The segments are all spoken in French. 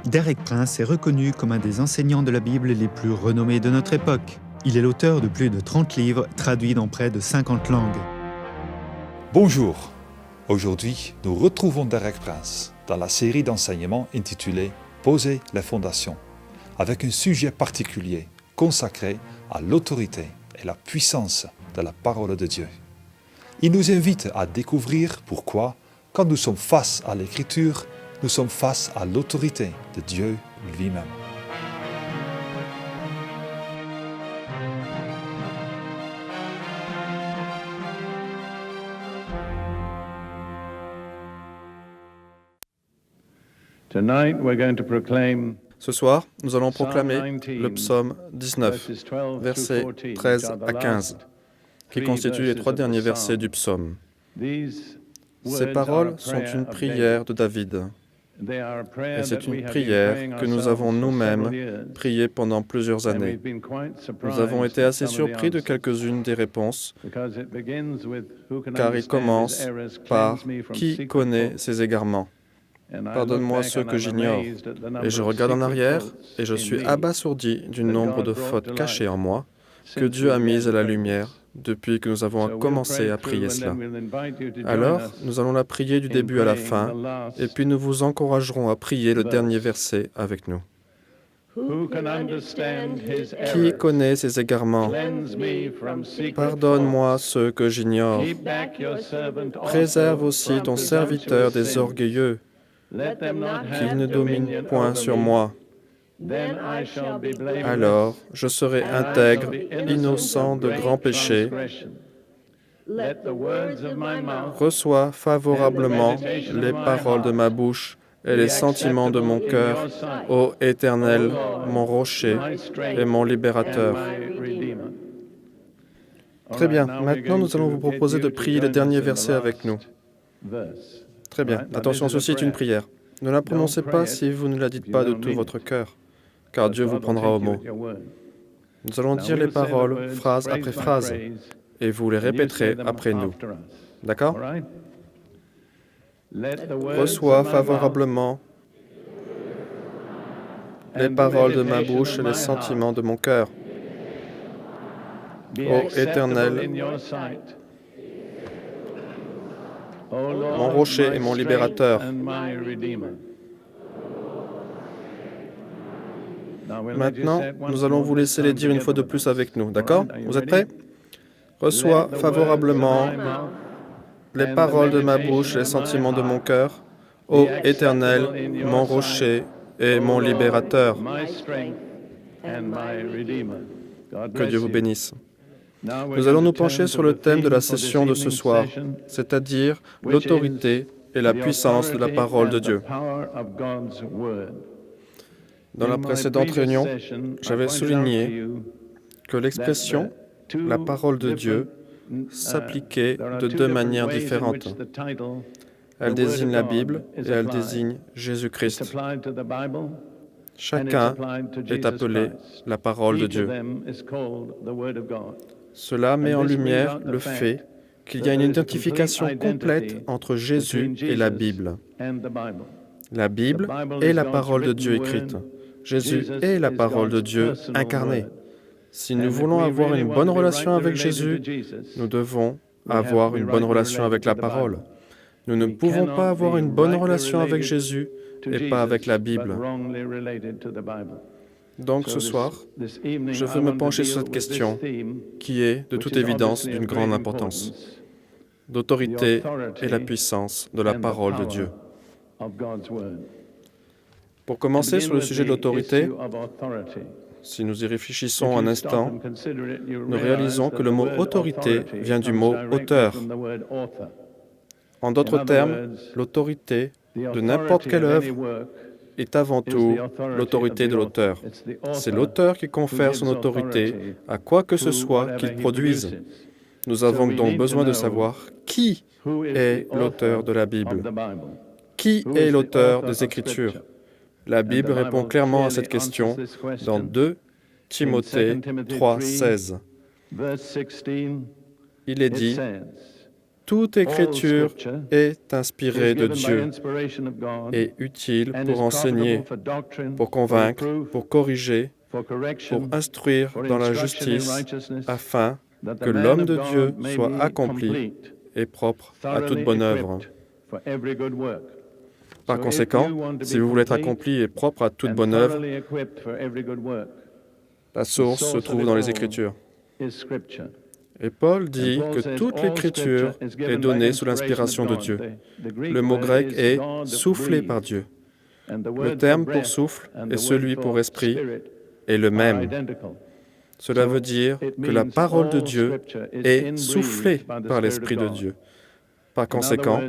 Derek Prince est reconnu comme un des enseignants de la Bible les plus renommés de notre époque. Il est l'auteur de plus de 30 livres traduits dans près de 50 langues. Bonjour. Aujourd'hui, nous retrouvons Derek Prince dans la série d'enseignements intitulée « Poser les fondations » avec un sujet particulier consacré à l'autorité et la puissance de la parole de Dieu. Il nous invite à découvrir pourquoi, quand nous sommes face à l'Écriture, nous sommes face à l'autorité de Dieu lui-même. Ce soir, nous allons proclamer le psaume 19, versets 13 à 15, qui constituent les 3 derniers versets du psaume. Ces paroles sont une prière de David. Et c'est une prière que nous avons nous-mêmes priée pendant plusieurs années. Nous avons été assez surpris de quelques-unes des réponses, car il commence par « Qui connaît ces égarements ?» Pardonne-moi ceux que j'ignore. Et je regarde en arrière et je suis abasourdi du nombre de fautes cachées en moi que Dieu a mises à la lumière depuis que nous avons commencé à prier cela. Alors, nous allons la prier du début à la fin, et puis nous vous encouragerons à prier le dernier verset avec nous. Qui connaît ces égarements? Pardonne-moi ceux que j'ignore. Préserve aussi ton serviteur des orgueilleux, qu'il ne domine point sur moi. Alors, je serai intègre, innocent de grands péchés. Reçois favorablement les paroles de ma bouche et les sentiments de mon cœur, ô Éternel, mon rocher et mon libérateur. Très bien, maintenant nous allons vous proposer de prier le dernier verset avec nous. Très bien, attention, ceci est une prière. Ne la prononcez pas si vous ne la dites pas de tout votre cœur, car Dieu vous prendra au mot. Nous allons dire les paroles, phrase après phrase, et vous les répéterez après nous. D'accord? Reçois favorablement les paroles de ma bouche et les sentiments de mon cœur. Ô Éternel, mon rocher et mon libérateur. Maintenant, nous allons vous laisser les dire une fois de plus avec nous, d'accord? Vous êtes prêts? Reçois favorablement les paroles de ma bouche et les sentiments de mon cœur, ô Éternel, mon rocher et mon libérateur. Que Dieu vous bénisse. Nous allons nous pencher sur le thème de la session de ce soir, c'est-à-dire l'autorité et la puissance de la parole de Dieu. Dans la précédente réunion, j'avais souligné que l'expression « la parole de Dieu » s'appliquait de 2 manières différentes. Elle désigne la Bible et elle désigne Jésus-Christ. Chacun est appelé la parole de Dieu. Cela met en lumière le fait qu'il y a une identification complète entre Jésus et la Bible. La Bible est la parole de Dieu écrite. Jésus est la parole de Dieu incarnée. Si nous voulons avoir une bonne relation avec Jésus, nous devons avoir une bonne relation avec la parole. Nous ne pouvons pas avoir une bonne relation avec Jésus et pas avec la Bible. Donc ce soir, je veux me pencher sur cette question qui est, de toute évidence, d'une grande importance. L'autorité et la puissance de la parole de Dieu. Pour commencer sur le sujet de l'autorité, si nous y réfléchissons un instant, nous réalisons que le mot « autorité » vient du mot « auteur ». En d'autres termes, l'autorité de n'importe quelle œuvre est avant tout l'autorité de l'auteur. C'est l'auteur qui confère son autorité à quoi que ce soit qu'il produise. Nous avons donc besoin de savoir qui est l'auteur de la Bible. Qui est l'auteur des Écritures? La Bible répond clairement à cette question dans 2 Timothée 3, 16. Il est dit toute écriture est inspirée de Dieu et utile pour enseigner, pour convaincre, pour corriger, pour instruire dans la justice, afin que l'homme de Dieu soit accompli et propre à toute bonne œuvre. Par conséquent, si vous voulez être accompli et propre à toute bonne œuvre, la source se trouve dans les Écritures. Et Paul dit que toute l'Écriture est donnée sous l'inspiration de Dieu. Le mot grec est « soufflé par Dieu ». Le terme pour souffle et celui pour esprit est le même. Cela veut dire que la parole de Dieu est soufflée par l'Esprit de Dieu. Par conséquent,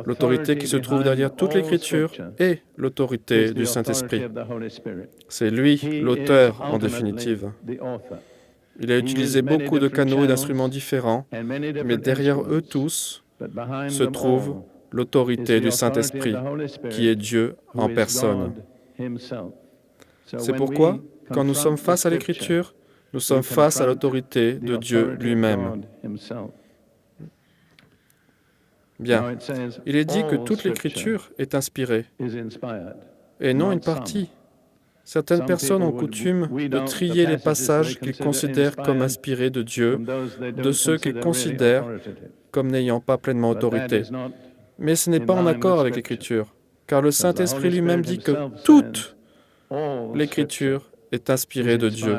l'autorité qui se trouve derrière toute l'Écriture est l'autorité du Saint-Esprit. C'est lui l'auteur en définitive. Il a utilisé beaucoup de canaux et d'instruments différents, mais derrière eux tous se trouve l'autorité du Saint-Esprit, qui est Dieu en personne. C'est pourquoi, quand nous sommes face à l'Écriture, nous sommes face à l'autorité de Dieu lui-même. Bien, il est dit que toute l'Écriture est inspirée, et non une partie. Certaines personnes ont coutume de trier les passages qu'ils considèrent comme inspirés de Dieu, de ceux qu'ils considèrent comme n'ayant pas pleinement autorité. Mais ce n'est pas en accord avec l'Écriture, car le Saint-Esprit lui-même dit que toute l'Écriture est inspirée de Dieu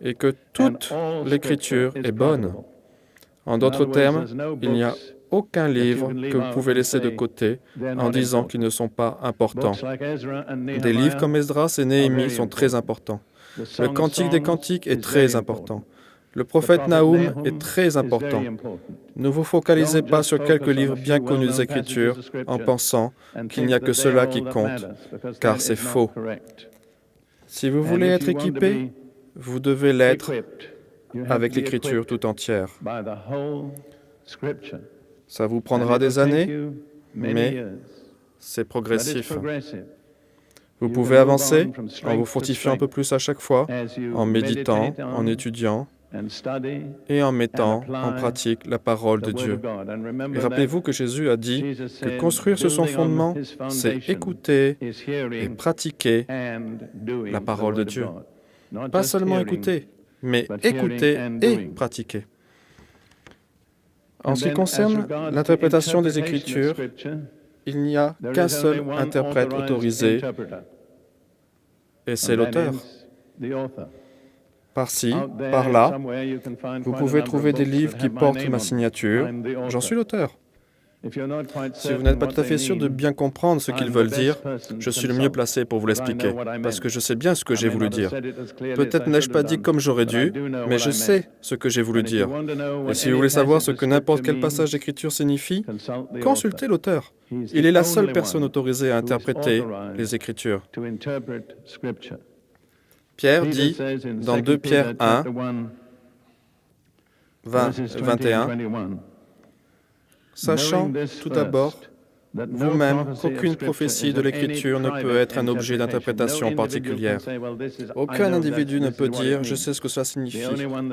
et que toute l'Écriture est bonne. En d'autres termes, il n'y a aucun livre que vous pouvez laisser de côté en disant qu'ils ne sont pas importants. Des livres comme Esdras et Néhémie sont très importants. Le Cantique des Cantiques est très important. Le prophète Nahum est très important. Ne vous focalisez pas sur quelques livres bien connus des Écritures en pensant qu'il n'y a que cela qui compte, car c'est faux. Si vous voulez être équipé, vous devez l'être avec l'Écriture tout entière. Ça vous prendra des années, mais c'est progressif. Vous pouvez avancer en vous fortifiant un peu plus à chaque fois, en méditant, en étudiant et en mettant en pratique la parole de Dieu. Et rappelez-vous que Jésus a dit que construire sur son fondement, c'est écouter et pratiquer la parole de Dieu. Pas seulement écouter, mais écouter et pratiquer. En ce qui concerne l'interprétation des Écritures, il n'y a qu'un seul interprète autorisé, et c'est l'auteur. Par-ci, par-là, vous pouvez trouver des livres qui portent ma signature. J'en suis l'auteur. Si vous n'êtes pas tout à fait sûr de bien comprendre ce qu'ils veulent dire, je suis le mieux placé pour vous l'expliquer, parce que je sais bien ce que j'ai voulu dire. Peut-être n'ai-je pas dit comme j'aurais dû, mais je sais ce que j'ai voulu dire. Et si vous voulez savoir ce que n'importe quel passage d'écriture signifie, consultez l'auteur. Il est la seule personne autorisée à interpréter les Écritures. Pierre dit, dans 2 Pierre 1, 21, sachant tout d'abord vous-même qu'aucune prophétie de l'Écriture ne peut être un objet d'interprétation particulière. Aucun individu ne peut dire « je sais ce que cela signifie ».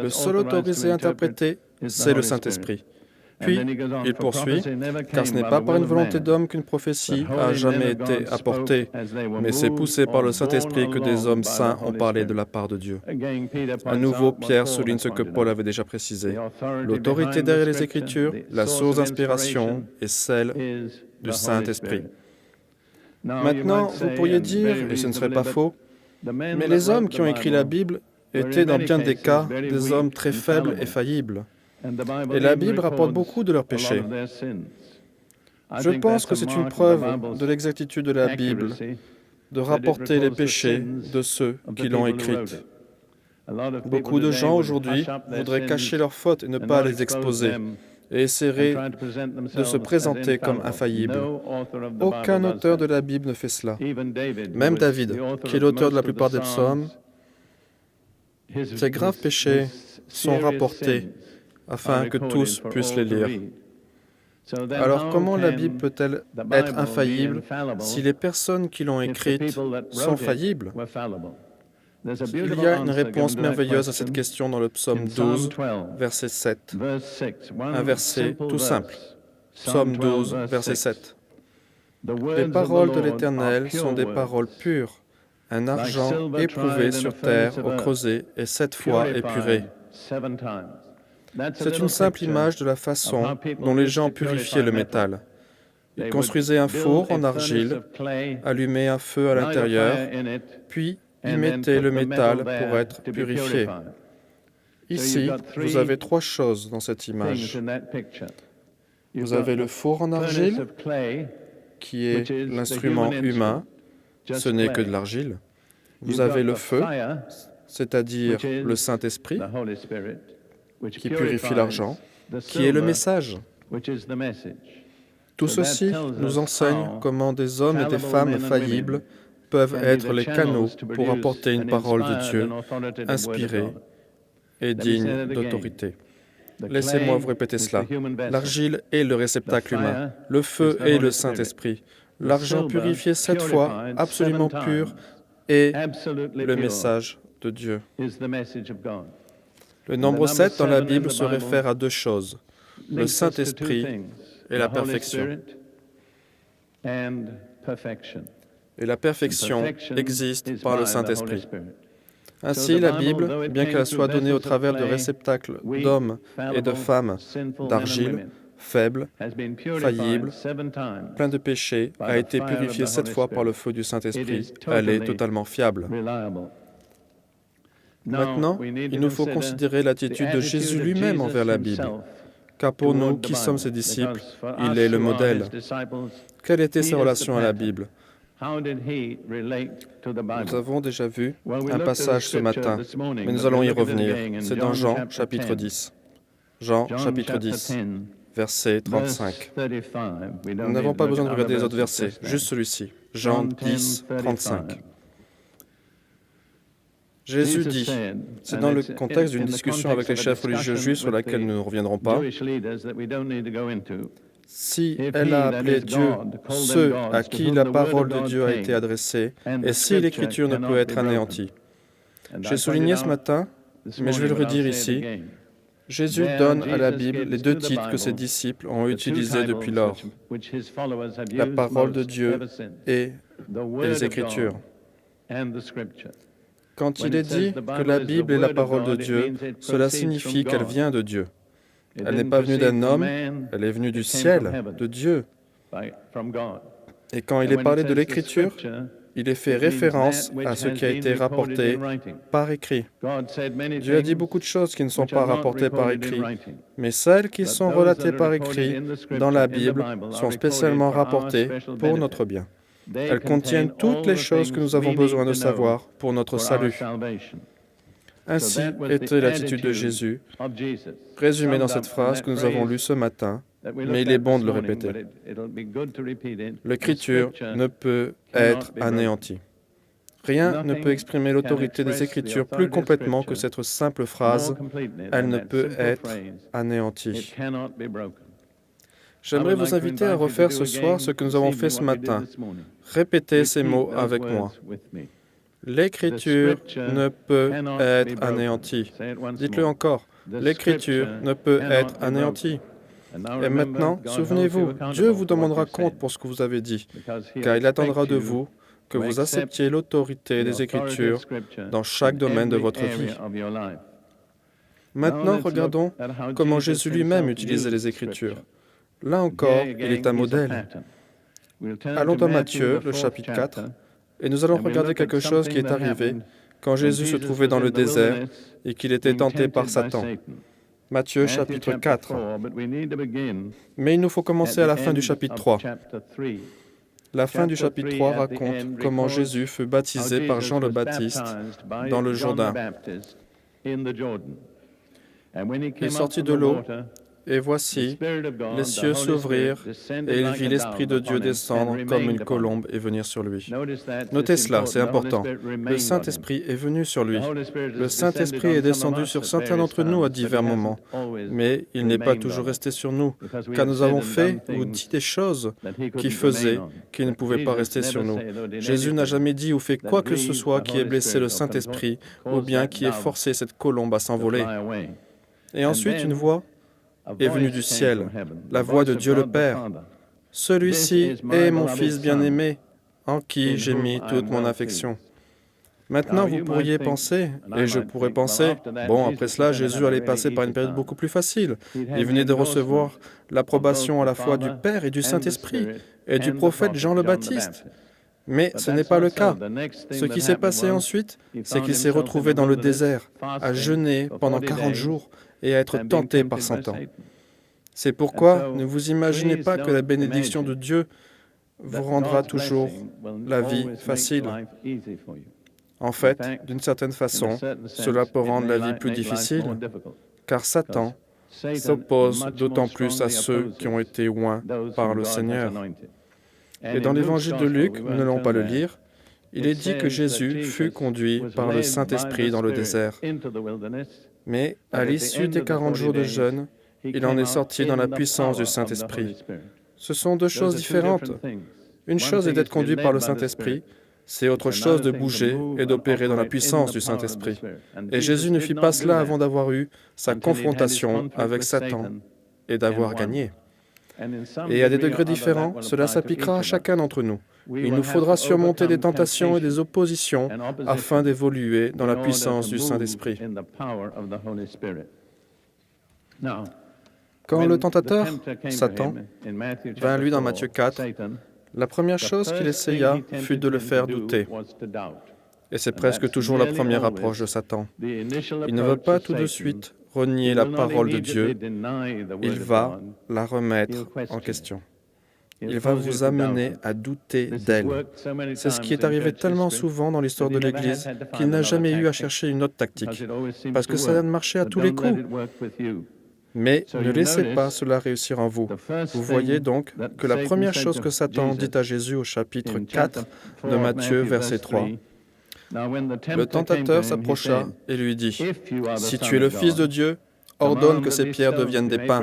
Le seul autorisé à interpréter, c'est le Saint-Esprit. Puis, il poursuit, car ce n'est pas par une volonté d'homme qu'une prophétie a jamais été apportée, mais c'est poussé par le Saint-Esprit que des hommes saints ont parlé de la part de Dieu. À nouveau, Pierre souligne ce que Paul avait déjà précisé. L'autorité derrière les Écritures, la source d'inspiration est celle du Saint-Esprit. Maintenant, vous pourriez dire, et ce ne serait pas faux, mais les hommes qui ont écrit la Bible étaient dans bien des cas des hommes très faibles et faillibles. Et la Bible rapporte beaucoup de leurs péchés. Je pense que c'est une preuve de l'exactitude de la Bible de rapporter les péchés de ceux qui l'ont écrite. Beaucoup de gens aujourd'hui voudraient cacher leurs fautes et ne pas les exposer, et essaieraient de se présenter comme infaillibles. Aucun auteur de la Bible ne fait cela. Même David, qui est l'auteur de la plupart des psaumes, ses graves péchés sont rapportés afin que tous puissent les lire. Alors comment la Bible peut-elle être infaillible si les personnes qui l'ont écrite sont faillibles? Il y a une réponse merveilleuse à cette question dans le psaume 12, verset 7. Un verset tout simple. Psaume 12, verset 7. Les paroles de l'Éternel sont des paroles pures, un argent éprouvé sur terre au creuset et 7 fois épuré. C'est une simple image de la façon dont les gens purifiaient le métal. Ils construisaient un four en argile, allumaient un feu à l'intérieur, puis y mettaient le métal pour être purifié. Ici, vous avez 3 choses dans cette image. Vous avez le four en argile, qui est l'instrument humain, ce n'est que de l'argile. Vous avez le feu, c'est-à-dire le Saint-Esprit, qui purifie l'argent, qui est le message. Tout ceci nous enseigne comment des hommes et des femmes faillibles peuvent être les canaux pour apporter une parole de Dieu inspirée et digne d'autorité. Laissez-moi vous répéter cela. L'argile est le réceptacle humain, le feu est le Saint-Esprit, l'argent purifié 7 fois, absolument pur, est le message de Dieu. Le nombre 7 dans la Bible se réfère à 2 choses, le Saint-Esprit et la perfection. Et la perfection existe par le Saint-Esprit. Ainsi, la Bible, bien qu'elle soit donnée au travers de réceptacles d'hommes et de femmes d'argile, faibles, faillibles, pleins de péchés, a été purifiée 7 fois par le feu du Saint-Esprit. Elle est totalement fiable. Maintenant, il nous faut considérer l'attitude de Jésus lui-même envers la Bible. Car pour nous, qui sommes ses disciples, il est le modèle. Quelle était sa relation à la Bible? Nous avons déjà vu un passage ce matin, mais nous allons y revenir. C'est dans Jean, chapitre 10. Jean, chapitre 10, verset 35. Nous n'avons pas besoin de regarder les autres versets, juste celui-ci. Jean 10, 35. Jésus dit, c'est dans le contexte d'une discussion avec les chefs religieux juifs sur laquelle nous ne reviendrons pas, si elle a appelé Dieu ceux à qui la parole de Dieu a été adressée, et si l'Écriture ne peut être anéantie. J'ai souligné ce matin, mais je vais le redire ici, Jésus donne à la Bible les 2 titres que ses disciples ont utilisés depuis lors, la parole de Dieu et les Écritures. Quand il est dit que la Bible est la parole de Dieu, cela signifie qu'elle vient de Dieu. Elle n'est pas venue d'un homme, elle est venue du ciel, de Dieu. Et quand il est parlé de l'Écriture, il est fait référence à ce qui a été rapporté par écrit. Dieu a dit beaucoup de choses qui ne sont pas rapportées par écrit, mais celles qui sont relatées par écrit dans la Bible sont spécialement rapportées pour notre bien. Elles contiennent toutes les choses que nous avons besoin de savoir pour notre salut. Ainsi était l'attitude de Jésus, résumée dans cette phrase que nous avons lue ce matin, mais il est bon de le répéter. L'Écriture ne peut être anéantie. Rien ne peut exprimer l'autorité des Écritures plus complètement que cette simple phrase « Elle ne peut être anéantie ». J'aimerais vous inviter à refaire ce soir ce que nous avons fait ce matin. Répétez ces mots avec moi. L'Écriture ne peut être anéantie. Dites-le encore. L'Écriture ne peut être anéantie. Et maintenant, souvenez-vous, Dieu vous demandera compte pour ce que vous avez dit, car il attendra de vous que vous acceptiez l'autorité des Écritures dans chaque domaine de votre vie. Maintenant, regardons comment Jésus lui-même utilisait les Écritures. Là encore, il est un modèle. Allons dans Matthieu, le chapitre 4, et nous allons regarder quelque chose qui est arrivé quand Jésus se trouvait dans le désert et qu'il était tenté par Satan. Matthieu, chapitre 4. Mais il nous faut commencer à la fin du chapitre 3. La fin du chapitre 3 raconte comment Jésus fut baptisé par Jean le Baptiste dans le Jourdain. Il sortit de l'eau, Et voici, les cieux s'ouvrirent, et il vit l'Esprit de Dieu descendre comme une colombe et venir sur lui. Notez cela, c'est important. Le Saint-Esprit est venu sur lui. Le Saint-Esprit est descendu sur certains d'entre nous à divers moments, mais il n'est pas toujours resté sur nous, car nous avons fait ou dit des choses qui faisaient qu'il ne pouvait pas rester sur nous. Jésus n'a jamais dit ou fait quoi que ce soit qui ait blessé le Saint-Esprit, ou bien qui ait forcé cette colombe à s'envoler. Et ensuite, une voix est venue du ciel, la voix de Dieu le Père. « Celui-ci est mon Fils bien-aimé, en qui j'ai mis toute mon affection. » Maintenant, vous pourriez penser, et je pourrais penser, bon, après cela, Jésus allait passer par une période beaucoup plus facile. Il venait de recevoir l'approbation à la fois du Père et du Saint-Esprit, et du prophète Jean le Baptiste. Mais ce n'est pas le cas. Ce qui s'est passé ensuite, c'est qu'il s'est retrouvé dans le désert, à jeûner pendant 40 jours et à être tenté par Satan. C'est pourquoi ne vous imaginez pas que la bénédiction de Dieu vous rendra toujours la vie facile. En fait, d'une certaine façon, cela peut rendre la vie plus difficile, car Satan s'oppose d'autant plus à ceux qui ont été oints par le Seigneur. Et dans l'évangile de Luc, nous n'allons pas le lire, il est dit que Jésus fut conduit par le Saint-Esprit dans le désert. Mais à l'issue des 40 jours de jeûne, il en est sorti dans la puissance du Saint-Esprit. Ce sont deux choses différentes. Une chose est d'être conduit par le Saint-Esprit, c'est autre chose de bouger et d'opérer dans la puissance du Saint-Esprit. Et Jésus ne fit pas cela avant d'avoir eu sa confrontation avec Satan et d'avoir gagné. Et à des degrés différents, cela s'appliquera à chacun d'entre nous. Il nous faudra surmonter des tentations et des oppositions afin d'évoluer dans la puissance du Saint-Esprit. Quand le tentateur, Satan, vint à lui dans Matthieu 4, la première chose qu'il essaya fut de le faire douter. Et c'est presque toujours la première approche de Satan. Il ne veut pas tout de suite renier la parole de Dieu, il va la remettre en question. Il va vous amener à douter d'elle. C'est ce qui est arrivé tellement souvent dans l'histoire de l'Église qu'il n'a jamais eu à chercher une autre tactique, parce que ça marchait à tous les coups. Mais ne laissez pas cela réussir en vous. Vous voyez donc que la première chose que Satan dit à Jésus au chapitre 4 de Matthieu, verset 3, le tentateur s'approcha et lui dit, « Si tu es le Fils de Dieu, ordonne que ces pierres deviennent des pains. »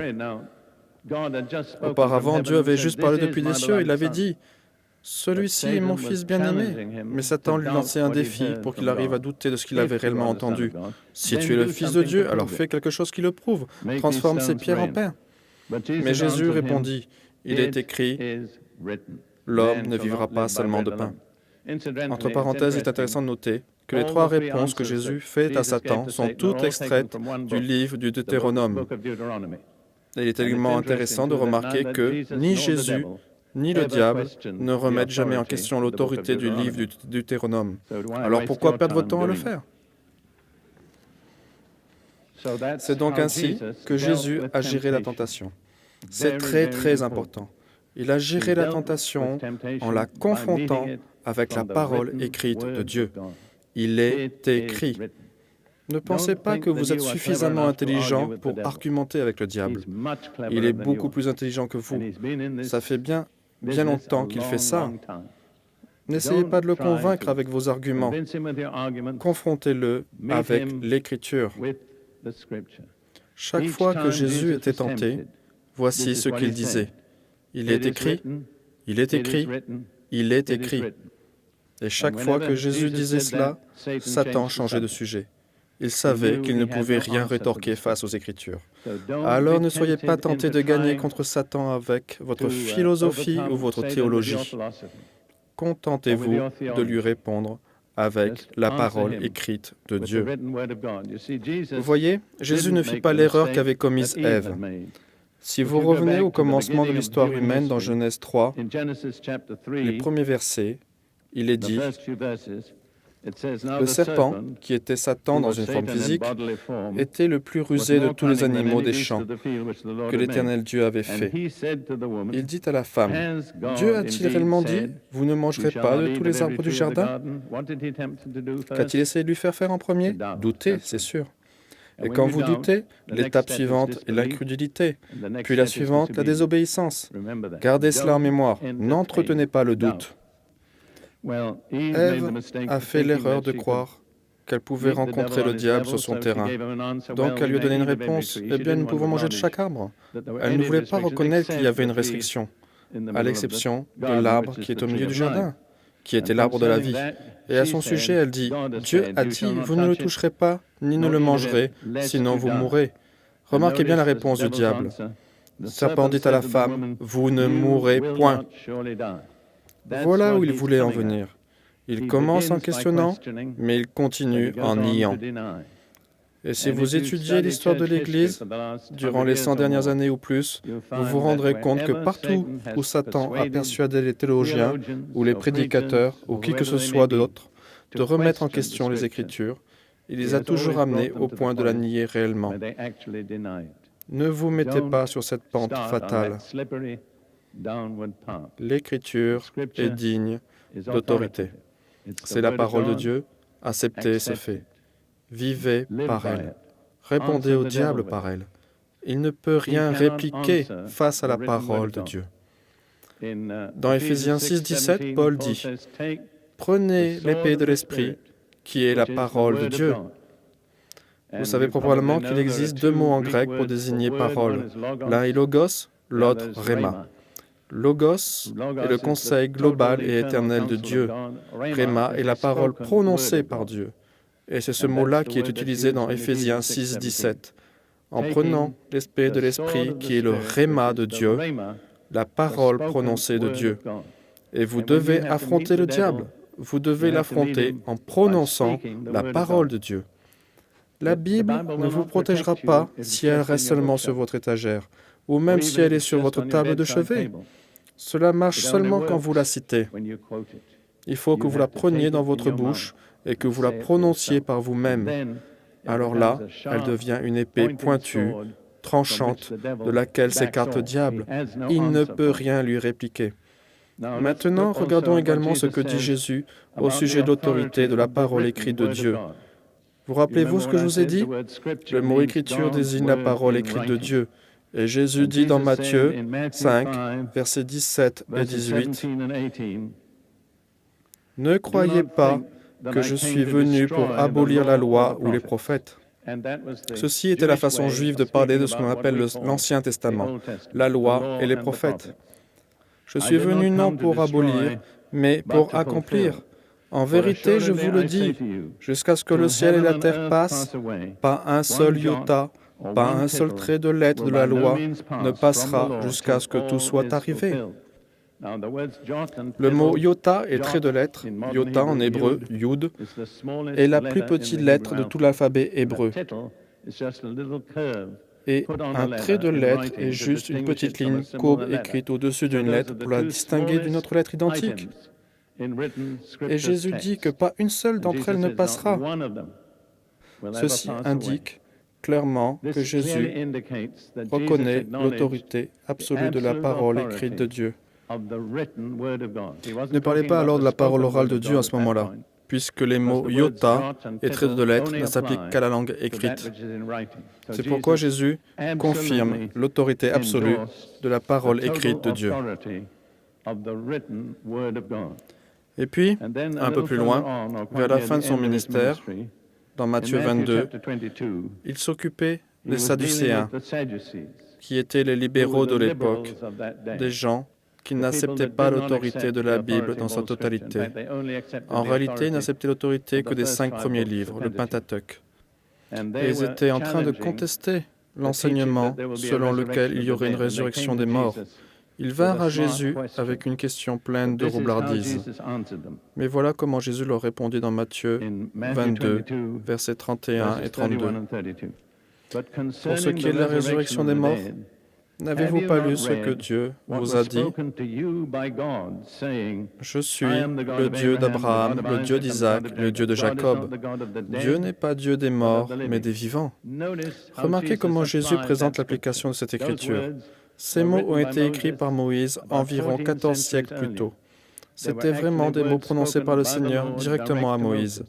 Auparavant, Dieu avait juste parlé depuis les cieux. Il avait dit, « Celui-ci est mon Fils bien-aimé. » Mais Satan lui lançait un défi pour qu'il arrive à douter de ce qu'il avait réellement entendu. « Si tu es le Fils de Dieu, alors fais quelque chose qui le prouve. Transforme ces pierres en pain. » Mais Jésus répondit, « Il est écrit, l'homme ne vivra pas seulement de pain. » Entre parenthèses, il est intéressant de noter que les trois réponses que Jésus fait à Satan sont toutes extraites du livre du Deutéronome. Et il est également intéressant de remarquer que ni Jésus ni le diable ne remettent jamais en question l'autorité du livre du Deutéronome. Alors pourquoi perdre votre temps à le faire? C'est donc ainsi que Jésus a géré la tentation. C'est très, très important. Il a géré la tentation en la confrontant avec la parole écrite de Dieu. Il est écrit. Ne pensez pas que vous êtes suffisamment intelligent pour argumenter avec le diable. Il est beaucoup plus intelligent que vous. Ça fait bien longtemps qu'il fait ça. N'essayez pas de le convaincre avec vos arguments. Confrontez-le avec l'Écriture. Chaque fois que Jésus était tenté, voici ce qu'il disait. Il est écrit, il est écrit, il est écrit. Et chaque fois que Jésus disait cela, Satan changeait de sujet. Il savait qu'il ne pouvait rien rétorquer face aux Écritures. Alors ne soyez pas tentés de gagner contre Satan avec votre philosophie ou votre théologie. Contentez-vous de lui répondre avec la parole écrite de Dieu. Vous voyez, Jésus ne fit pas l'erreur qu'avait commise Ève. Si vous revenez au commencement de l'histoire humaine dans Genèse 3, les premiers versets, il est dit, le serpent, qui était Satan dans une forme physique, était le plus rusé de tous les animaux des champs que l'Éternel Dieu avait fait. Il dit à la femme, « Dieu a-t-il réellement dit, vous ne mangerez pas de tous les arbres du jardin ?» Qu'a-t-il essayé de lui faire en premier? Douter, c'est sûr. Et quand vous doutez, l'étape suivante est l'incrédulité, puis la suivante, la désobéissance. Gardez cela en mémoire, n'entretenez pas le doute. Ève a fait l'erreur de croire qu'elle pouvait rencontrer le diable sur son terrain. Donc elle lui a donné une réponse, « Eh bien, nous pouvons manger de chaque arbre. » Elle ne voulait pas reconnaître qu'il y avait une restriction, à l'exception de l'arbre qui est au milieu du jardin, qui était l'arbre de la vie. Et à son sujet, elle dit, « Dieu a dit, vous ne le toucherez pas, ni ne le mangerez, sinon vous mourrez. » Remarquez bien la réponse du diable. Le serpent dit à la femme, « Vous ne mourrez point. » Voilà où il voulait en venir. Il commence en questionnant, mais il continue en niant. Et si vous étudiez l'histoire de l'Église, durant les 100 dernières années ou plus, vous vous rendrez compte que partout où Satan a persuadé les théologiens ou les prédicateurs ou qui que ce soit d'autre de remettre en question les Écritures, il les a toujours amenés au point de la nier réellement. Ne vous mettez pas sur cette pente fatale. L'Écriture est digne d'autorité. C'est la parole de Dieu, acceptez ce fait. Vivez par elle. Répondez au diable par elle. Il ne peut rien répliquer face à la parole de Dieu. Dans Éphésiens 6,17, Paul dit « Prenez l'épée de l'Esprit, qui est la parole de Dieu. » Vous savez probablement qu'il existe deux mots en grec pour désigner parole. L'un est logos, l'autre rhéma. Logos est le conseil global et éternel de Dieu. Rhéma est la parole prononcée par Dieu. Et c'est ce mot-là qui est utilisé dans Éphésiens 6,17. En prenant l'esprit de l'Esprit, qui est le rhéma de Dieu, la parole prononcée de Dieu. Et vous devez affronter le diable. Vous devez l'affronter en prononçant la parole de Dieu. La Bible ne vous protégera pas si elle reste seulement sur votre étagère, ou même si elle est sur votre table de chevet. Cela marche seulement quand vous la citez. Il faut que vous la preniez dans votre bouche et que vous la prononciez par vous-même. Alors là, elle devient une épée pointue, tranchante, de laquelle s'écarte le diable. Il ne peut rien lui répliquer. Maintenant, regardons également ce que dit Jésus au sujet de l'autorité de la parole écrite de Dieu. Vous rappelez-vous ce que je vous ai dit? Le mot écriture désigne la parole écrite de Dieu. Et Jésus dit dans Matthieu 5, versets 17 et 18, « Ne croyez pas que je suis venu pour abolir la loi ou les prophètes. » Ceci était la façon juive de parler de ce qu'on appelle l'Ancien Testament, la loi et les prophètes. Je suis venu non pour abolir, mais pour accomplir. En vérité, je vous le dis, jusqu'à ce que le ciel et la terre passent, pas un seul iota, pas un seul trait de lettre de la loi ne passera jusqu'à ce que tout soit arrivé. Le mot iota et trait de lettre, iota en hébreu, yud, est la plus petite lettre de tout l'alphabet hébreu. Et un trait de lettre est juste une petite ligne courbe écrite au-dessus d'une lettre pour la distinguer d'une autre lettre identique. Et Jésus dit que pas une seule d'entre elles ne passera. Ceci indique clairement que Jésus reconnaît l'autorité absolue de la parole écrite de Dieu. Ne parlez pas alors de la parole orale de Dieu à ce moment-là, puisque les mots iota et trait de lettre ne s'appliquent qu'à la langue écrite. C'est pourquoi Jésus confirme l'autorité absolue de la parole écrite de Dieu. Et puis, un peu plus loin, vers la fin de son ministère, dans Matthieu 22, il s'occupait des Sadducéens, qui étaient les libéraux de l'époque, des gens qui n'acceptaient pas l'autorité de la Bible dans sa totalité. En réalité, ils n'acceptaient l'autorité que des 5 premiers livres, le Pentateuque. Et ils étaient en train de contester l'enseignement selon lequel il y aurait une résurrection des morts. Ils vinrent à Jésus avec une question pleine de roublardise. Mais voilà comment Jésus leur répondit dans Matthieu 22, versets 31 et 32. Pour ce qui est de la résurrection des morts, n'avez-vous pas lu ce que Dieu vous a dit? Je suis le Dieu d'Abraham, le Dieu d'Isaac, le Dieu de Jacob. Dieu n'est pas Dieu des morts, mais des vivants. Remarquez comment Jésus présente l'application de cette écriture. Ces mots ont été écrits par Moïse environ 14 siècles plus tôt. C'étaient vraiment des mots prononcés par le Seigneur directement à Moïse.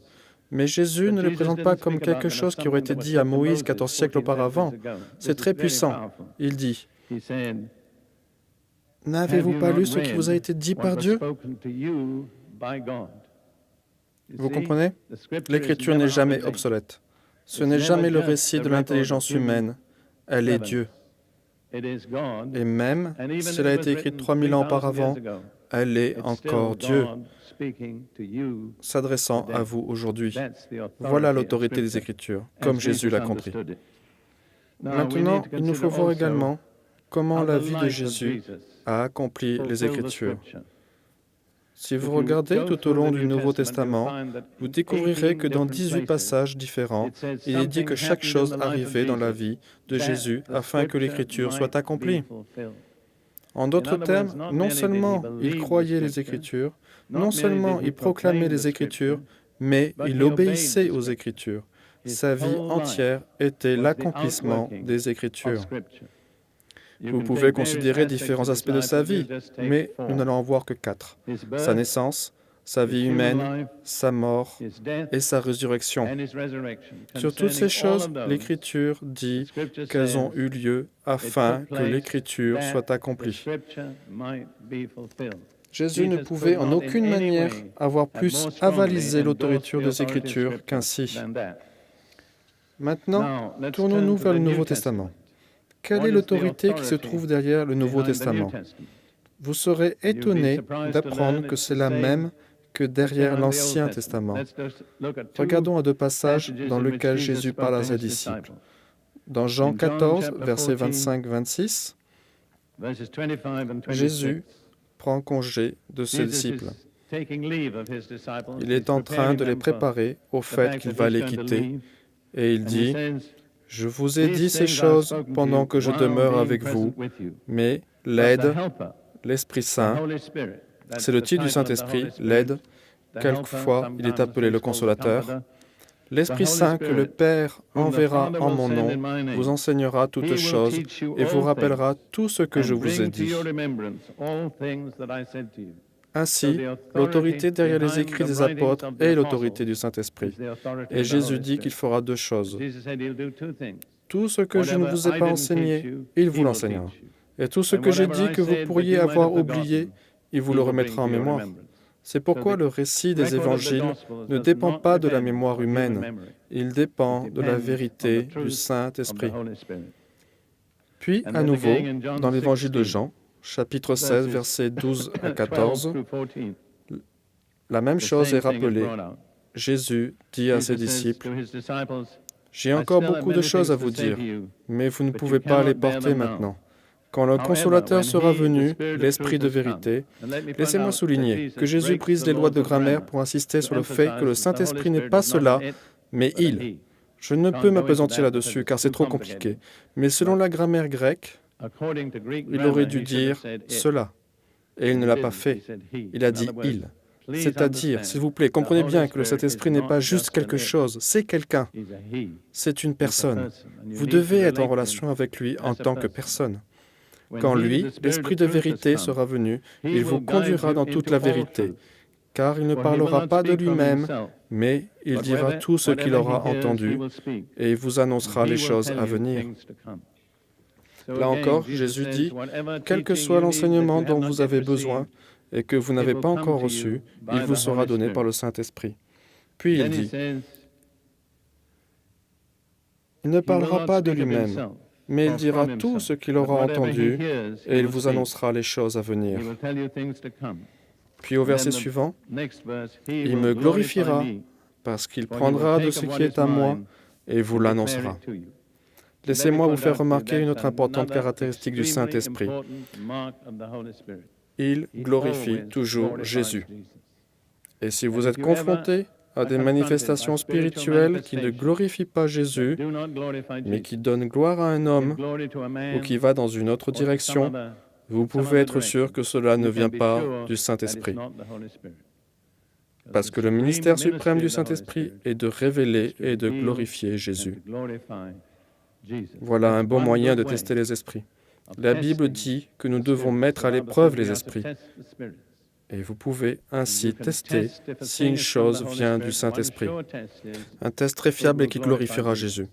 Mais Jésus ne le présente pas comme quelque chose qui aurait été dit à Moïse 14 siècles auparavant. C'est très puissant. Il dit, « N'avez-vous pas lu ce qui vous a été dit par Dieu ?» Vous comprenez? L'Écriture n'est jamais obsolète. Ce n'est jamais le récit de l'intelligence humaine. Elle est Dieu. Et même si elle a été écrite 3000 ans auparavant, elle est encore Dieu, s'adressant à vous aujourd'hui. Voilà l'autorité des Écritures, comme Jésus l'a compris. Maintenant, il nous faut voir également comment la vie de Jésus a accompli les Écritures. Si vous regardez tout au long du Nouveau Testament, vous découvrirez que dans 18 passages différents, il est dit que chaque chose arrivait dans la vie de Jésus afin que l'Écriture soit accomplie. En d'autres termes, non seulement il croyait les Écritures, non seulement il proclamait les Écritures, mais il obéissait aux Écritures. Sa vie entière était l'accomplissement des Écritures. Vous pouvez considérer différents aspects de sa vie, mais nous n'allons en voir que 4. Sa naissance, sa vie humaine, sa mort et sa résurrection. Sur toutes ces choses, l'Écriture dit qu'elles ont eu lieu afin que l'Écriture soit accomplie. Jésus ne pouvait en aucune manière avoir plus avalisé l'autorité des Écritures qu'ainsi. Maintenant, tournons-nous vers le Nouveau Testament. Quelle est l'autorité qui se trouve derrière le Nouveau Testament? Vous serez étonné d'apprendre que c'est la même que derrière l'Ancien Testament. Regardons à 2 passages dans lesquels Jésus parle à ses disciples. Dans Jean 14, versets 25-26, Jésus prend congé de ses disciples. Il est en train de les préparer au fait qu'il va les quitter et il dit, « Je vous ai dit ces choses pendant que je demeure avec vous, mais l'aide, l'Esprit Saint, c'est le titre du Saint-Esprit, l'aide, quelquefois il est appelé le Consolateur, l'Esprit Saint que le Père enverra en mon nom vous enseignera toutes choses et vous rappellera tout ce que je vous ai dit. » Ainsi, l'autorité derrière les écrits des apôtres est l'autorité du Saint-Esprit. Et Jésus dit qu'il fera 2 choses. Tout ce que je ne vous ai pas enseigné, il vous l'enseignera. Et tout ce que j'ai dit que vous pourriez avoir oublié, il vous le remettra en mémoire. C'est pourquoi le récit des évangiles ne dépend pas de la mémoire humaine, il dépend de la vérité du Saint-Esprit. Puis, à nouveau, dans l'évangile de Jean, chapitre 16, versets 12 à 14, la même chose est rappelée. Jésus dit à ses disciples, « J'ai encore beaucoup de choses à vous dire, mais vous ne pouvez pas les porter maintenant. Quand le Consolateur sera venu, l'Esprit de vérité, laissez-moi souligner que Jésus brise les lois de grammaire pour insister sur le fait que le Saint-Esprit n'est pas cela, mais il. Je ne peux m'appesantir là-dessus car c'est trop compliqué, mais selon la grammaire grecque, il aurait dû dire cela. Et il ne l'a pas fait. Il a dit il. C'est-à-dire, s'il vous plaît, comprenez bien que le Saint-Esprit n'est pas juste quelque chose, c'est quelqu'un. C'est une personne. Vous devez être en relation avec lui en tant que personne. Quand lui, l'Esprit de vérité, sera venu, il vous conduira dans toute la vérité, car il ne parlera pas de lui-même, mais il dira tout ce qu'il aura entendu et il vous annoncera les choses à venir. Là encore, Jésus dit, « Quel que soit l'enseignement dont vous avez besoin et que vous n'avez pas encore reçu, il vous sera donné par le Saint-Esprit. » Puis il dit, « Il ne parlera pas de lui-même, mais il dira tout ce qu'il aura entendu et il vous annoncera les choses à venir. » Puis au verset suivant, « Il me glorifiera parce qu'il prendra de ce qui est à moi et vous l'annoncera. » Laissez-moi vous faire remarquer une autre importante caractéristique du Saint-Esprit. Il glorifie toujours Jésus. Et si vous êtes confronté à des manifestations spirituelles qui ne glorifient pas Jésus, mais qui donnent gloire à un homme ou qui va dans une autre direction, vous pouvez être sûr que cela ne vient pas du Saint-Esprit. Parce que le ministère suprême du Saint-Esprit est de révéler et de glorifier Jésus. Voilà un bon moyen de tester les esprits. La Bible dit que nous devons mettre à l'épreuve les esprits. Et vous pouvez ainsi tester si une chose vient du Saint-Esprit. Un test très fiable et qui glorifiera Jésus.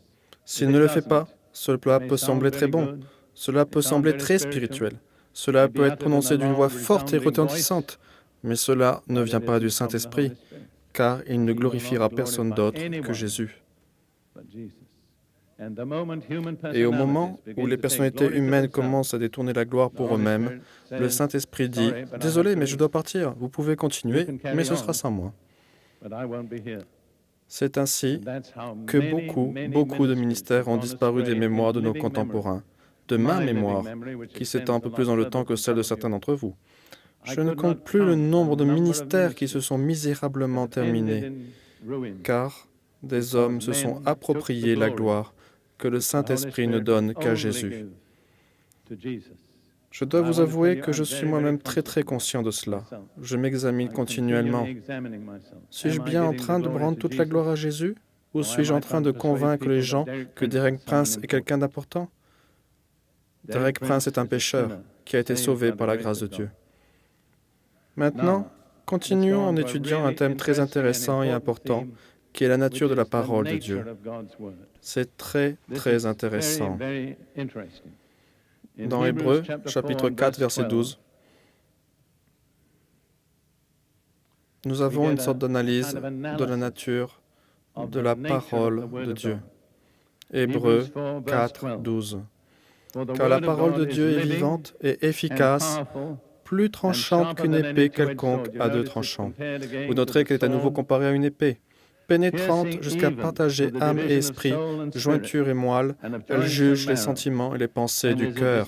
S'il ne le fait pas, cela peut sembler très bon, cela peut sembler très spirituel, cela peut être prononcé d'une voix forte et retentissante, mais cela ne vient pas du Saint-Esprit, car il ne glorifiera personne d'autre que Jésus. Et au moment où les personnalités humaines commencent à détourner la gloire pour eux-mêmes, le Saint-Esprit dit « Désolé, mais je dois partir. Vous pouvez continuer, mais ce sera sans moi. » C'est ainsi que beaucoup de ministères ont disparu des mémoires de nos contemporains, de ma mémoire, qui s'étend un peu plus dans le temps que celle de certains d'entre vous. Je ne compte plus le nombre de ministères qui se sont misérablement terminés, car des hommes se sont appropriés la gloire que le Saint-Esprit ne donne qu'à Jésus. Je dois vous avouer que je suis moi-même très conscient de cela. Je m'examine continuellement. Suis-je bien en train de rendre toute la gloire à Jésus? Ou suis-je en train de convaincre les gens que Derek Prince est quelqu'un d'important? Derek Prince est un pécheur qui a été sauvé par la grâce de Dieu. Maintenant, continuons en étudiant un thème très intéressant et important, qui est la nature de la parole de Dieu. C'est très intéressant. Dans Hébreux, chapitre 4, verset 12, nous avons une sorte d'analyse de la nature de la parole de Dieu. Hébreux 4, 12. Car la parole de Dieu est vivante et efficace, plus tranchante qu'une épée quelconque à deux tranchants. Vous noterez qu'elle est à nouveau comparée à une épée. Pénétrante jusqu'à partager âme et esprit, jointure et moelle, elle juge les sentiments et les pensées du cœur.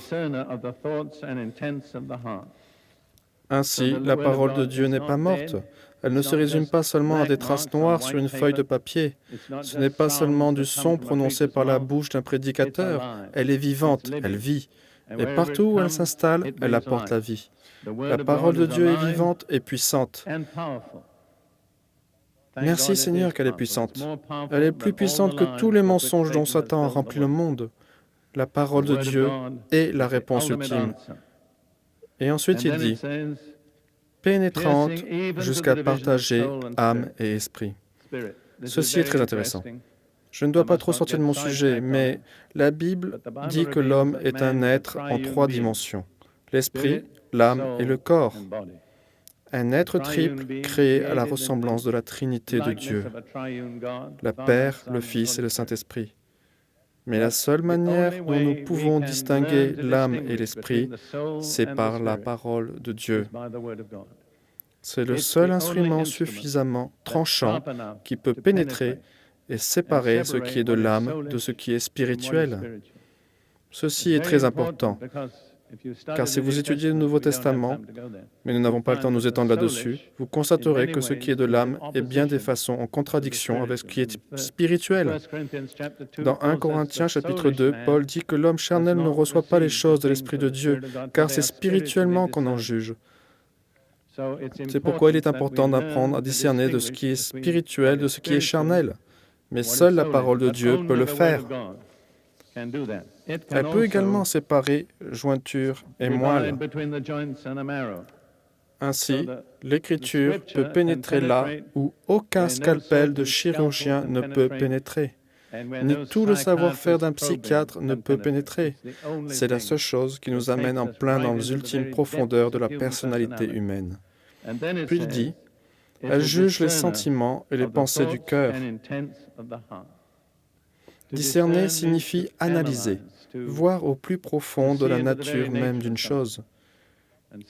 Ainsi, la parole de Dieu n'est pas morte. Elle ne se résume pas seulement à des traces noires sur une feuille de papier. Ce n'est pas seulement du son prononcé par la bouche d'un prédicateur. Elle est vivante, elle vit. Et partout où elle s'installe, elle apporte la vie. La parole de Dieu est vivante et puissante. Merci Seigneur qu'elle est puissante. Elle est plus puissante que tous les mensonges dont Satan a rempli le monde. La parole de Dieu est la réponse ultime. Et ensuite il dit, pénétrante jusqu'à partager âme et esprit. Ceci est très intéressant. Je ne dois pas trop sortir de mon sujet, mais la Bible dit que l'homme est un être en 3 dimensions, l'esprit, l'âme et le corps. Un être triple créé à la ressemblance de la Trinité de Dieu, le Père, le Fils et le Saint-Esprit. Mais la seule manière dont nous pouvons distinguer l'âme et l'esprit, c'est par la parole de Dieu. C'est le seul instrument suffisamment tranchant qui peut pénétrer et séparer ce qui est de l'âme de ce qui est spirituel. Ceci est très important. Car si vous étudiez le Nouveau Testament, mais nous n'avons pas le temps de nous étendre là-dessus, vous constaterez que ce qui est de l'âme est bien des façons en contradiction avec ce qui est spirituel. Dans 1 Corinthiens chapitre 2, Paul dit que l'homme charnel ne reçoit pas les choses de l'Esprit de Dieu, car c'est spirituellement qu'on en juge. C'est pourquoi il est important d'apprendre à discerner de ce qui est spirituel de ce qui est charnel. Mais seule la parole de Dieu peut le faire. Elle peut également séparer jointure et moelle. Ainsi, l'Écriture peut pénétrer là où aucun scalpel de chirurgien ne peut pénétrer, ni tout le savoir-faire d'un psychiatre ne peut pénétrer. C'est la seule chose qui nous amène en plein dans les ultimes profondeurs de la personnalité humaine. Puis il dit, elle juge les sentiments et les pensées du cœur. Discerner signifie analyser, voir au plus profond de la nature même d'une chose.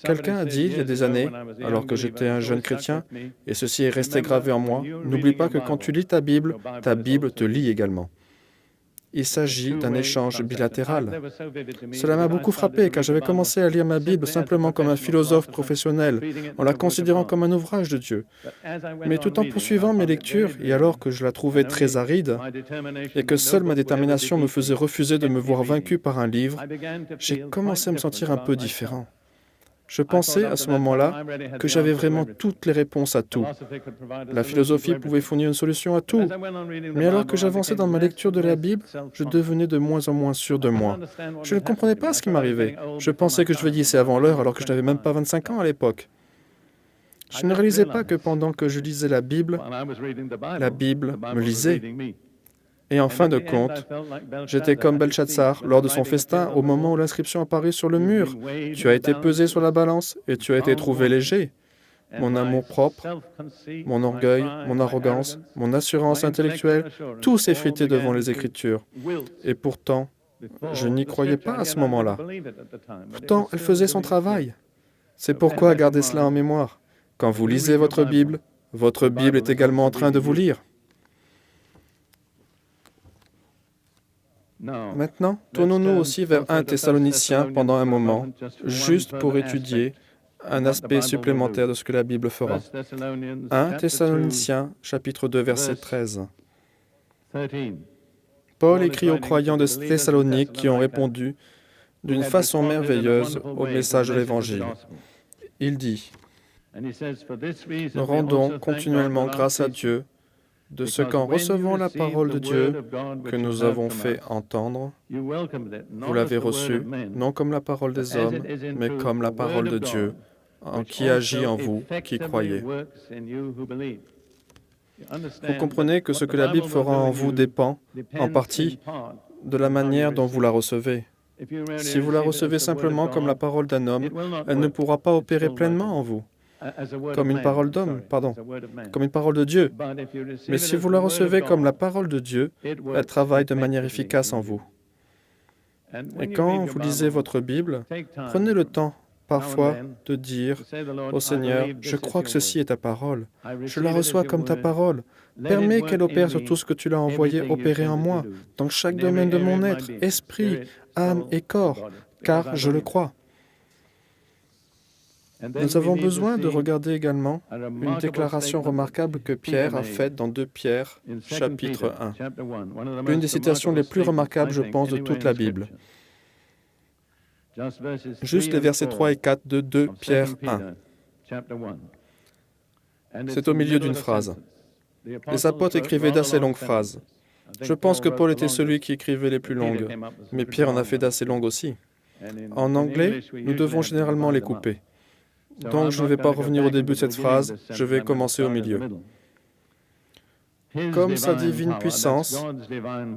Quelqu'un a dit il y a des années, alors que j'étais un jeune chrétien, et ceci est resté gravé en moi, n'oublie pas que quand tu lis ta Bible te lit également. Il s'agit d'un échange bilatéral. Cela m'a beaucoup frappé car j'avais commencé à lire ma Bible simplement comme un philosophe professionnel, en la considérant comme un ouvrage de Dieu. Mais tout en poursuivant mes lectures, et alors que je la trouvais très aride, et que seule ma détermination me faisait refuser de me voir vaincu par un livre, j'ai commencé à me sentir un peu différent. Je pensais à ce moment-là que j'avais vraiment toutes les réponses à tout. La philosophie pouvait fournir une solution à tout. Mais alors que j'avançais dans ma lecture de la Bible, je devenais de moins en moins sûr de moi. Je ne comprenais pas ce qui m'arrivait. Je pensais que je vieillissais avant l'heure alors que je n'avais même pas 25 ans à l'époque. Je ne réalisais pas que pendant que je lisais la Bible me lisait. Et en fin de compte, j'étais comme Belshazzar lors de son festin au moment où l'inscription apparut sur le mur. Tu as été pesé sur la balance et tu as été trouvé léger. Mon amour-propre, mon orgueil, mon arrogance, mon assurance intellectuelle, tout s'effritait devant les Écritures. Et pourtant, je n'y croyais pas à ce moment-là. Pourtant, elle faisait son travail. C'est pourquoi gardez cela en mémoire. Quand vous lisez votre Bible est également en train de vous lire. Maintenant, tournons-nous aussi vers 1 Thessaloniciens pendant un moment, juste pour étudier un aspect supplémentaire de ce que la Bible fera. 1 Thessaloniciens, chapitre 2, verset 13. Paul écrit aux croyants de Thessalonique qui ont répondu d'une façon merveilleuse au message de l'Évangile. Il dit, « Nous rendons continuellement grâce à Dieu de ce qu'en recevant la parole de Dieu que nous avons fait entendre, vous l'avez reçue, non comme la parole des hommes, mais comme la parole de Dieu, qui agit en vous, qui croyez. » Vous comprenez que ce que la Bible fera en vous dépend, en partie, de la manière dont vous la recevez. Si vous la recevez simplement comme la parole d'un homme, elle ne pourra pas opérer pleinement en vous. Comme une parole d'homme, comme une parole de Dieu. Mais si vous la recevez comme la parole de Dieu, elle travaille de manière efficace en vous. Et quand vous lisez votre Bible, prenez le temps, parfois, de dire au Seigneur, « Je crois que ceci est ta parole. Je la reçois comme ta parole. Permets qu'elle opère sur tout ce que tu l'as envoyé opérer en moi, dans chaque domaine de mon être, esprit, âme et corps, car je le crois. » Nous avons besoin de regarder également une déclaration remarquable que Pierre a faite dans 2 Pierre, chapitre 1. L'une des citations les plus remarquables, je pense, de toute la Bible. Juste les versets 3 et 4 de 2 Pierre 1. C'est au milieu d'une phrase. Les apôtres écrivaient d'assez longues phrases. Je pense que Paul était celui qui écrivait les plus longues, mais Pierre en a fait d'assez longues aussi. En anglais, nous devons généralement les couper. Donc, je ne vais pas revenir au début de cette phrase, je vais commencer au milieu. Comme sa divine puissance,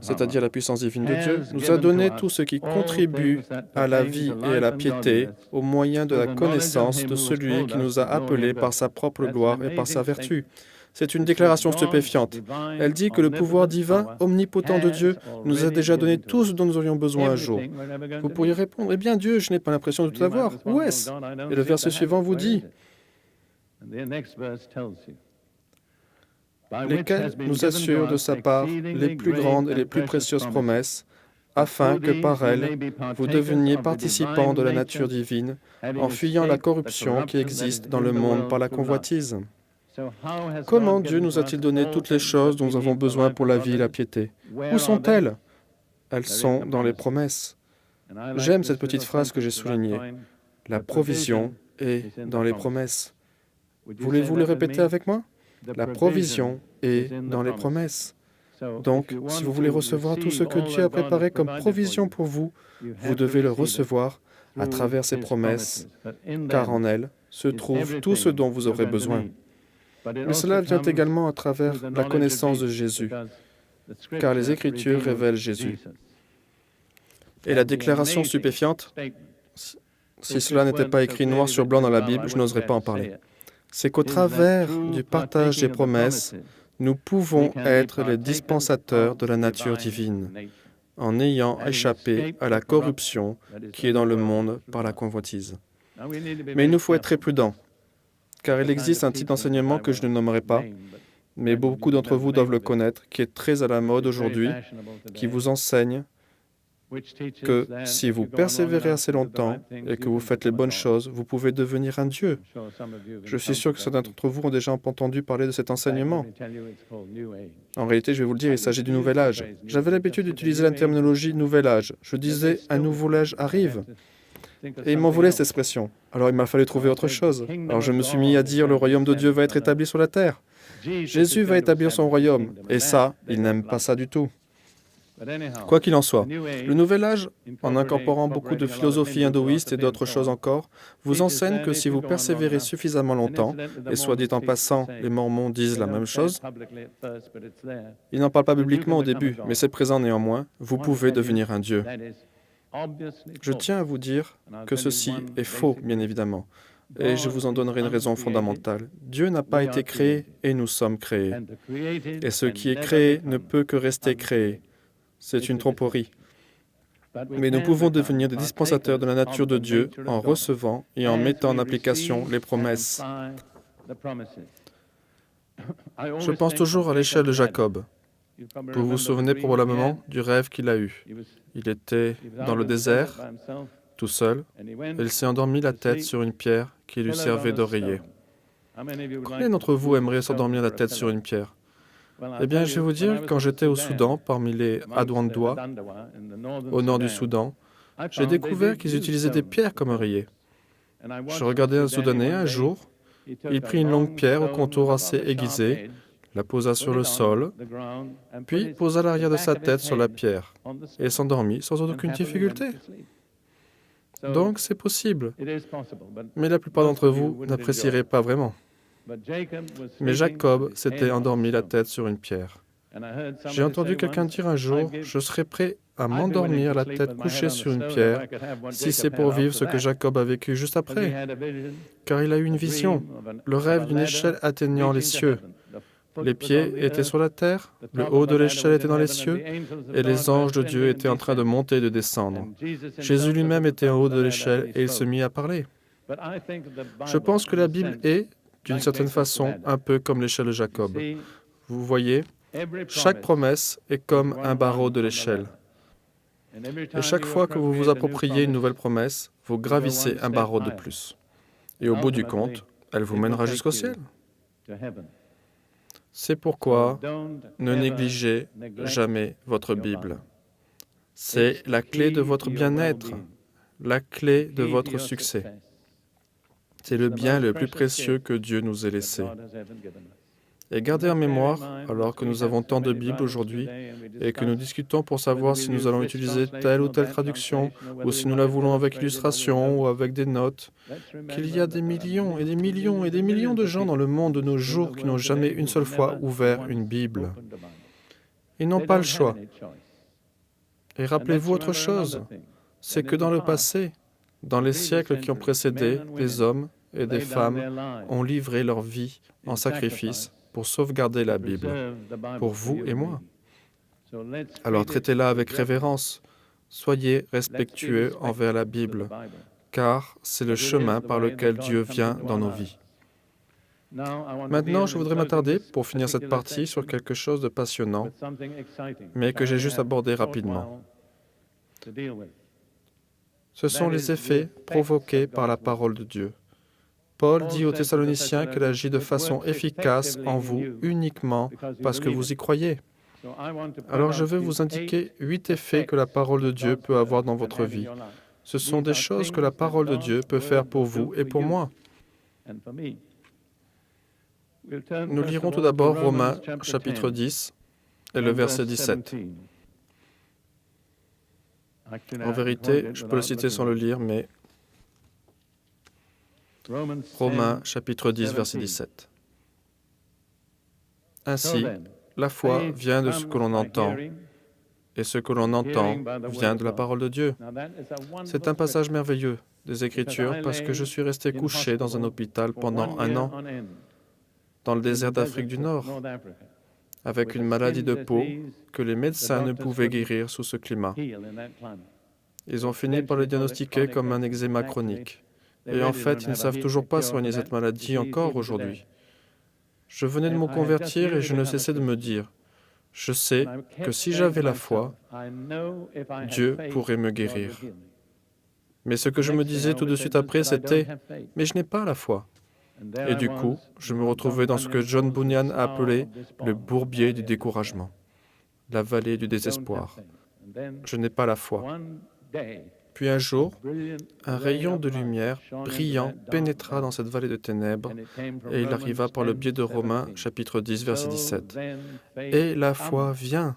c'est-à-dire la puissance divine de Dieu, nous a donné tout ce qui contribue à la vie et à la piété au moyen de la connaissance de celui qui nous a appelés par sa propre gloire et par sa vertu. C'est une déclaration stupéfiante. Elle dit que le pouvoir divin, omnipotent de Dieu, nous a déjà donné tout ce dont nous aurions besoin un jour. Vous pourriez répondre, « Eh bien Dieu, je n'ai pas l'impression de tout avoir. Où est-ce » Et le verset suivant vous dit, « Lesquels nous assurent de sa part les plus grandes et les plus précieuses promesses, afin que par elles, vous deveniez participants de la nature divine, en fuyant la corruption qui existe dans le monde par la convoitise. » Comment Dieu nous a-t-il donné toutes les choses dont nous avons besoin pour la vie et la piété? Où sont-elles? Elles sont dans les promesses. J'aime cette petite phrase que j'ai soulignée. La provision est dans les promesses. Voulez-vous le répéter avec moi? La provision est dans les promesses. Donc, si vous voulez recevoir tout ce que Dieu a préparé comme provision pour vous, vous devez le recevoir à travers ses promesses, car en elles se trouve tout ce dont vous aurez besoin. Mais cela vient également à travers la connaissance de Jésus, car les Écritures révèlent Jésus. Et la déclaration stupéfiante, si cela n'était pas écrit noir sur blanc dans la Bible, je n'oserais pas en parler. C'est qu'au travers du partage des promesses, nous pouvons être les dispensateurs de la nature divine, en ayant échappé à la corruption qui est dans le monde par la convoitise. Mais il nous faut être très prudents, car il existe un type d'enseignement que je ne nommerai pas, mais beaucoup d'entre vous doivent le connaître, qui est très à la mode aujourd'hui, qui vous enseigne que si vous persévérez assez longtemps et que vous faites les bonnes choses, vous pouvez devenir un Dieu. Je suis sûr que certains d'entre vous ont déjà entendu parler de cet enseignement. En réalité, je vais vous le dire, il s'agit du Nouvel Âge. J'avais l'habitude d'utiliser la terminologie « Nouvel Âge ». Je disais « un nouveau âge arrive ». Et ils m'en voulaient cette expression. Alors il m'a fallu trouver autre chose. Alors je me suis mis à dire « le royaume de Dieu va être établi sur la terre ». Jésus va établir son royaume. Et ça, ils n'aiment pas ça du tout. Quoi qu'il en soit, le Nouvel Âge, en incorporant beaucoup de philosophie hindouiste et d'autres choses encore, vous enseigne que si vous persévérez suffisamment longtemps, et soit dit en passant, les Mormons disent la même chose, ils n'en parlent pas publiquement au début, mais c'est présent néanmoins, vous pouvez devenir un Dieu. Je tiens à vous dire que ceci est faux, bien évidemment, et je vous en donnerai une raison fondamentale. Dieu n'a pas été créé et nous sommes créés. Et ce qui est créé ne peut que rester créé. C'est une tromperie. Mais nous pouvons devenir des dispensateurs de la nature de Dieu en recevant et en mettant en application les promesses. Je pense toujours à l'échelle de Jacob. Vous vous souvenez probablement du rêve qu'il a eu. Il était dans le désert, tout seul, et il s'est endormi la tête sur une pierre qui lui servait d'oreiller. Combien d'entre vous aimeraient s'endormir la tête sur une pierre? Eh bien, je vais vous dire, quand j'étais au Soudan, parmi les Adwandois, au nord du Soudan, j'ai découvert qu'ils utilisaient des pierres comme oreillers. Je regardais un Soudanais un jour, il prit une longue pierre au contour assez aiguisé, la posa sur le sol, puis posa l'arrière de sa tête sur la pierre et s'endormit sans aucune difficulté. Donc, c'est possible, mais la plupart d'entre vous n'apprécieraient pas vraiment. Mais Jacob s'était endormi la tête sur une pierre. J'ai entendu quelqu'un dire un jour, « Je serais prêt à m'endormir la tête couchée sur une pierre si c'est pour vivre ce que Jacob a vécu juste après. » Car il a eu une vision, le rêve d'une échelle atteignant les cieux. Les pieds étaient sur la terre, le haut de l'échelle était dans les cieux, et les anges de Dieu étaient en train de monter et de descendre. Jésus lui-même était en haut de l'échelle et il se mit à parler. Je pense que la Bible est, d'une certaine façon, un peu comme l'échelle de Jacob. Vous voyez, chaque promesse est comme un barreau de l'échelle. Et chaque fois que vous vous appropriez une nouvelle promesse, vous gravissez un barreau de plus. Et au bout du compte, elle vous mènera jusqu'au ciel. C'est pourquoi ne négligez jamais votre Bible. C'est la clé de votre bien-être, la clé de votre succès. C'est le bien le plus précieux que Dieu nous ait laissé. Et gardez en mémoire, alors que nous avons tant de Bibles aujourd'hui et que nous discutons pour savoir si nous allons utiliser telle ou telle traduction ou si nous la voulons avec illustration ou avec des notes, qu'il y a des millions et des millions et des millions de gens dans le monde de nos jours qui n'ont jamais une seule fois ouvert une Bible. Ils n'ont pas le choix. Et rappelez-vous autre chose, c'est que dans le passé, dans les siècles qui ont précédé, des hommes et des femmes ont livré leur vie en sacrifice pour sauvegarder la Bible, pour vous et moi. Alors traitez-la avec révérence. Soyez respectueux envers la Bible, car c'est le chemin par lequel Dieu vient dans nos vies. Maintenant, je voudrais m'attarder, pour finir cette partie, sur quelque chose de passionnant, mais que j'ai juste abordé rapidement. Ce sont les effets provoqués par la parole de Dieu. Paul dit aux Thessaloniciens qu'elle agit de façon efficace en vous uniquement parce que vous y croyez. Alors je veux vous indiquer 8 effets que la parole de Dieu peut avoir dans votre vie. Ce sont des choses que la parole de Dieu peut faire pour vous et pour moi. Nous lirons tout d'abord Romains chapitre 10 et le verset 17. En vérité, je peux le citer sans le lire, mais Romains chapitre 10, verset 17. Ainsi, la foi vient de ce que l'on entend, et ce que l'on entend vient de la parole de Dieu. C'est un passage merveilleux des Écritures parce que je suis resté couché dans un hôpital pendant 1 an dans le désert d'Afrique du Nord, avec une maladie de peau que les médecins ne pouvaient guérir sous ce climat. Ils ont fini par le diagnostiquer comme un eczéma chronique. Et en fait, ils ne savent toujours pas soigner cette maladie encore aujourd'hui. Je venais de me convertir et je ne cessais de me dire, je sais que si j'avais la foi, Dieu pourrait me guérir. Mais ce que je me disais tout de suite après, c'était, mais je n'ai pas la foi. Et du coup, je me retrouvais dans ce que John Bunyan a appelé le bourbier du découragement, la vallée du désespoir. Je n'ai pas la foi. Puis un jour, un rayon de lumière brillant pénétra dans cette vallée de ténèbres et il arriva par le biais de Romains, chapitre 10, verset 17. Et la foi vient.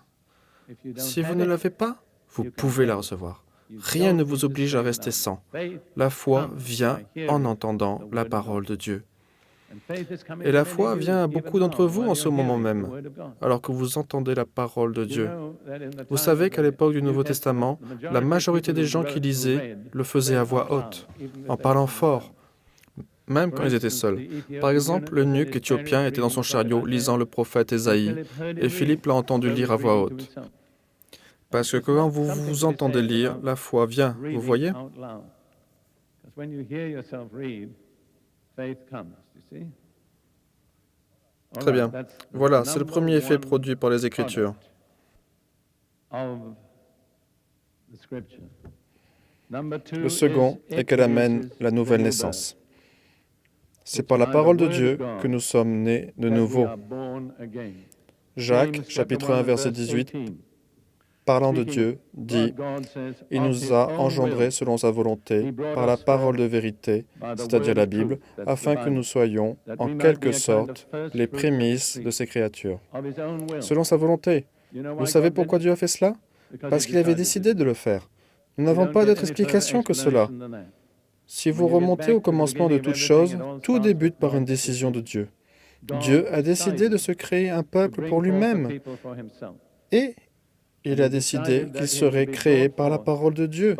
Si vous ne l'avez pas, vous pouvez la recevoir. Rien ne vous oblige à rester sans. La foi vient en entendant la parole de Dieu. Et la foi vient à beaucoup d'entre vous en ce moment même, alors que vous entendez la parole de Dieu. Vous savez qu'à l'époque du Nouveau Testament, la majorité des gens qui lisaient le faisaient à voix haute, en parlant fort, même quand ils étaient seuls. Par exemple, l'eunuque éthiopien était dans son chariot lisant le prophète Ésaïe, et Philippe l'a entendu lire à voix haute. Parce que quand vous vous entendez lire, la foi vient, vous voyez ? Très bien. Voilà, c'est le premier effet produit par les Écritures. Le second est qu'elle amène la nouvelle naissance. C'est par la parole de Dieu que nous sommes nés de nouveau. Jacques, chapitre 1, verset 18, parlant de Dieu, dit « Il nous a engendrés selon sa volonté, par la parole de vérité, c'est-à-dire la Bible, afin que nous soyons, en quelque sorte, les prémices de ses créatures. » Selon sa volonté. Vous savez pourquoi Dieu a fait cela ? Parce qu'il avait décidé de le faire. Nous n'avons pas d'autre explication que cela. Si vous remontez au commencement de toute chose, tout débute par une décision de Dieu. Dieu a décidé de se créer un peuple pour lui-même. Et il a décidé qu'il serait créé par la parole de Dieu,